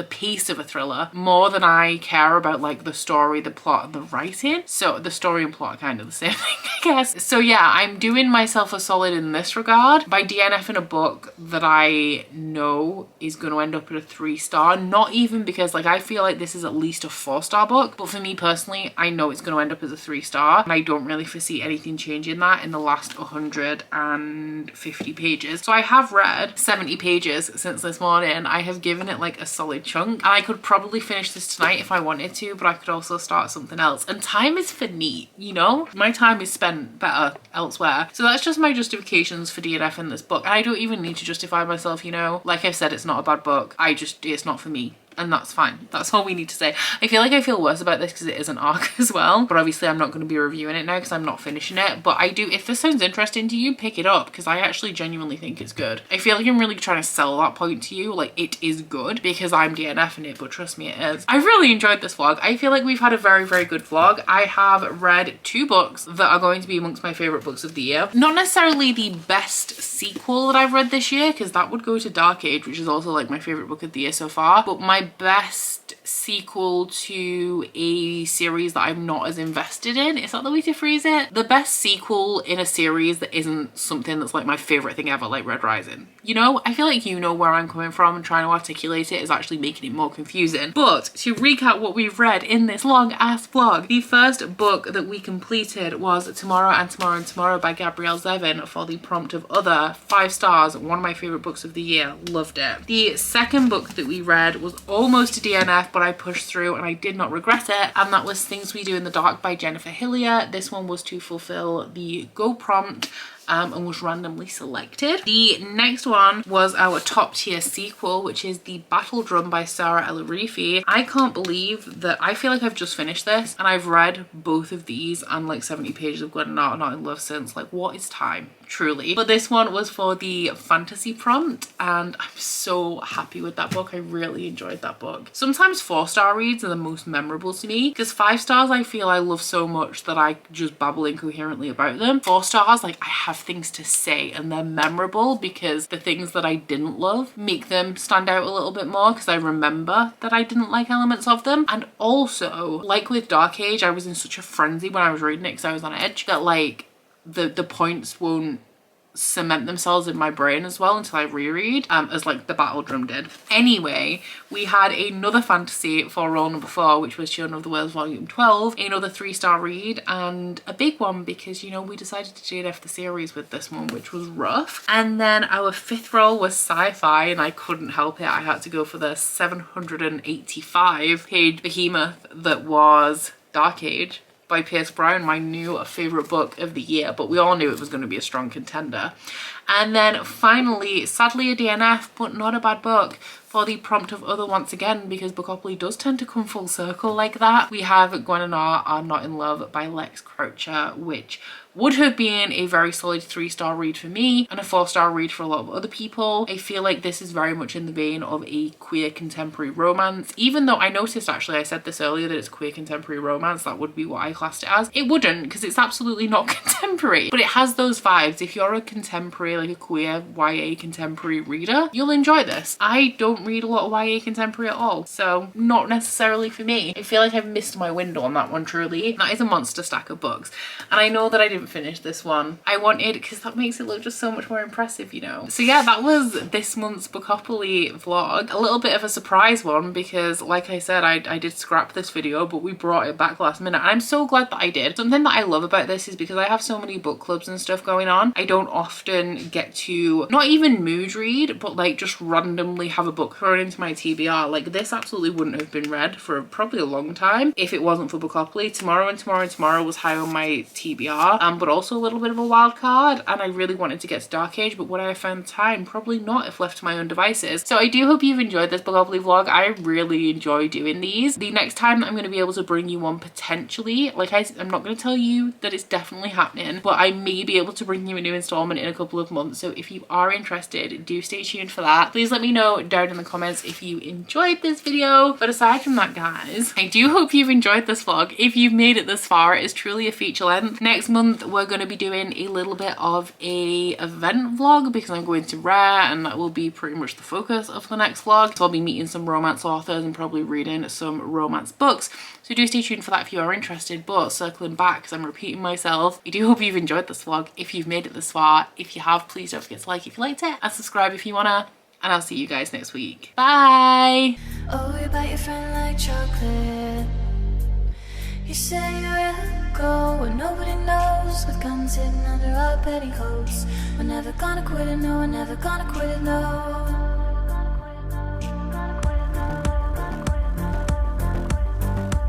pace of a thriller more than I care about like the story, the plot and the writing. So the story and plot are kind of the same thing, I guess. So yeah, I'm doing myself a solid in this regard by DNFing a book that I know is going to end up at a 3-star. Not even because like I feel like this is at least a 4-star book, but for me personally, I know it's going to end up as a 3-star and I don't really foresee anything changing that in the last 150 pages. So I have read 70 pages since this morning. I have given it like a solid chunk and I could probably finish this tonight if I wanted to, but I could also start something else. And time is finite, you know? My time is spent better elsewhere. So that's just my justifications for DNFing this book. And I don't even need to justify myself, you know? Like I've said, it's not a bad book. It's not for me. And that's fine. That's all we need to say. I feel worse about this because it is an arc as well, but obviously I'm not going to be reviewing it now because I'm not finishing it. But I do, if this sounds interesting to you, pick it up because I actually genuinely think it's good. I feel like I'm really trying to sell that point to you, like it is good because I'm DNFing it, but trust me, it is. I really enjoyed this vlog. I feel like we've had a very, very good vlog. I have read 2 books that are going to be amongst my favorite books of the year. Not necessarily the best sequel that I've read this year because that would go to Dark Age, which is also like my favorite book of the year so far, but my best sequel to a series that I'm not as invested in. Is that the way to phrase it? The best sequel in a series that isn't something that's like my favorite thing ever, like Red Rising. You know, I feel like you know where I'm coming from, and trying to articulate it is actually making it more confusing. But to recap what we've read in this long ass vlog, the first book that we completed was Tomorrow and Tomorrow and Tomorrow by Gabrielle Zevin for the prompt of Other. 5 stars, one of my favorite books of the year. Loved it. The second book that we read was almost a DNF, but I pushed through and I did not regret it, and that was Things We Do in the Dark by Jennifer Hillier. This one was to fulfill the Go prompt and was randomly selected. The next one was our top tier sequel, which is The Battle Drum by Sarah El-Arifi. I can't believe that I feel like I've just finished this and I've read both of these and like 70 pages of Good and Not in Love since. Like, what is time? Truly. But this one was for the fantasy prompt and I'm so happy with that book. I really enjoyed that book. Sometimes 4-star reads are the most memorable to me because 5 stars I feel I love so much that I just babble incoherently about them. 4 stars, like I have things to say and they're memorable because the things that I didn't love make them stand out a little bit more because I remember that I didn't like elements of them. And also, like with Dark Age, I was in such a frenzy when I was reading it because I was on edge that like the points won't cement themselves in my brain as well until I reread, as like The Battle Drum did. Anyway, we had another fantasy for roll number 4, which was Children of the Whales volume 12, another 3-star read and a big one because, you know, we decided to DNF the series with this one, which was rough. And then our 5th roll was Sci-Fi and I couldn't help it. I had to go for the 785 page behemoth that was Dark Age by Pierce Brown, my new favorite book of the year, but we all knew it was going to be a strong contender. And then finally, sadly a DNF, but not a bad book, for the prompt of Other once again, because Bookopoly does tend to come full circle like that. We have Gwen and Are Not in Love by Lex Croucher, which would have been a very solid 3-star read for me and a 4-star read for a lot of other people. I feel like this is very much in the vein of a queer contemporary romance, even though I noticed, actually I said this earlier, that it's queer contemporary romance. That would be what I classed it as. It wouldn't, because it's absolutely not contemporary, but it has those vibes. If you're a contemporary, like a queer YA contemporary reader, you'll enjoy this. I don't read a lot of YA contemporary at all, so not necessarily for me. I feel like I've missed my window on that one, truly. That is a monster stack of books, and I know that I didn't finish this one. I wanted, because that makes it look just so much more impressive, you know. So yeah, that was this month's Bookopoly vlog. A little bit of a surprise one, because like I said, I did scrap this video, but we brought it back last minute, and I'm so glad that I did. Something that I love about this is because I have so many book clubs and stuff going on, I don't often get to not even mood read, but like just randomly have a book thrown into my TBR. Like this absolutely wouldn't have been read for probably a long time if it wasn't for Bookopoly. Tomorrow and Tomorrow and Tomorrow was high on my TBR, but also a little bit of a wild card, and I really wanted to get to Dark Age, but would I have found time? Probably not if left to my own devices. So I do hope you've enjoyed this Bookopoly vlog. I really enjoy doing these. The next time that I'm going to be able to bring you one, potentially, like I'm not going to tell you that it's definitely happening, but I may be able to bring you a new installment in a couple of months. So if you are interested, do stay tuned for that. Please let me know down in the comments if you enjoyed this video. But aside from that, guys, I do hope you've enjoyed this vlog. If you've made it this far, it is truly a feature length. Next month we're going to be doing a little bit of a event vlog, because I'm going to Rare, and that will be pretty much the focus of the next vlog. So I'll be meeting some romance authors and probably reading some romance books. So do stay tuned for that if you are interested. But circling back, because I'm repeating myself, I do hope you've enjoyed this vlog if you've made it this far. If you have, please don't forget to like if you liked it, and subscribe if you wanna, and I'll see you guys next week. Bye! Oh, you bite your friend like chocolate. You say you'll go where nobody knows, with guns hidden under our petticoats. We're never gonna quit it, no, we're never gonna quit it, no.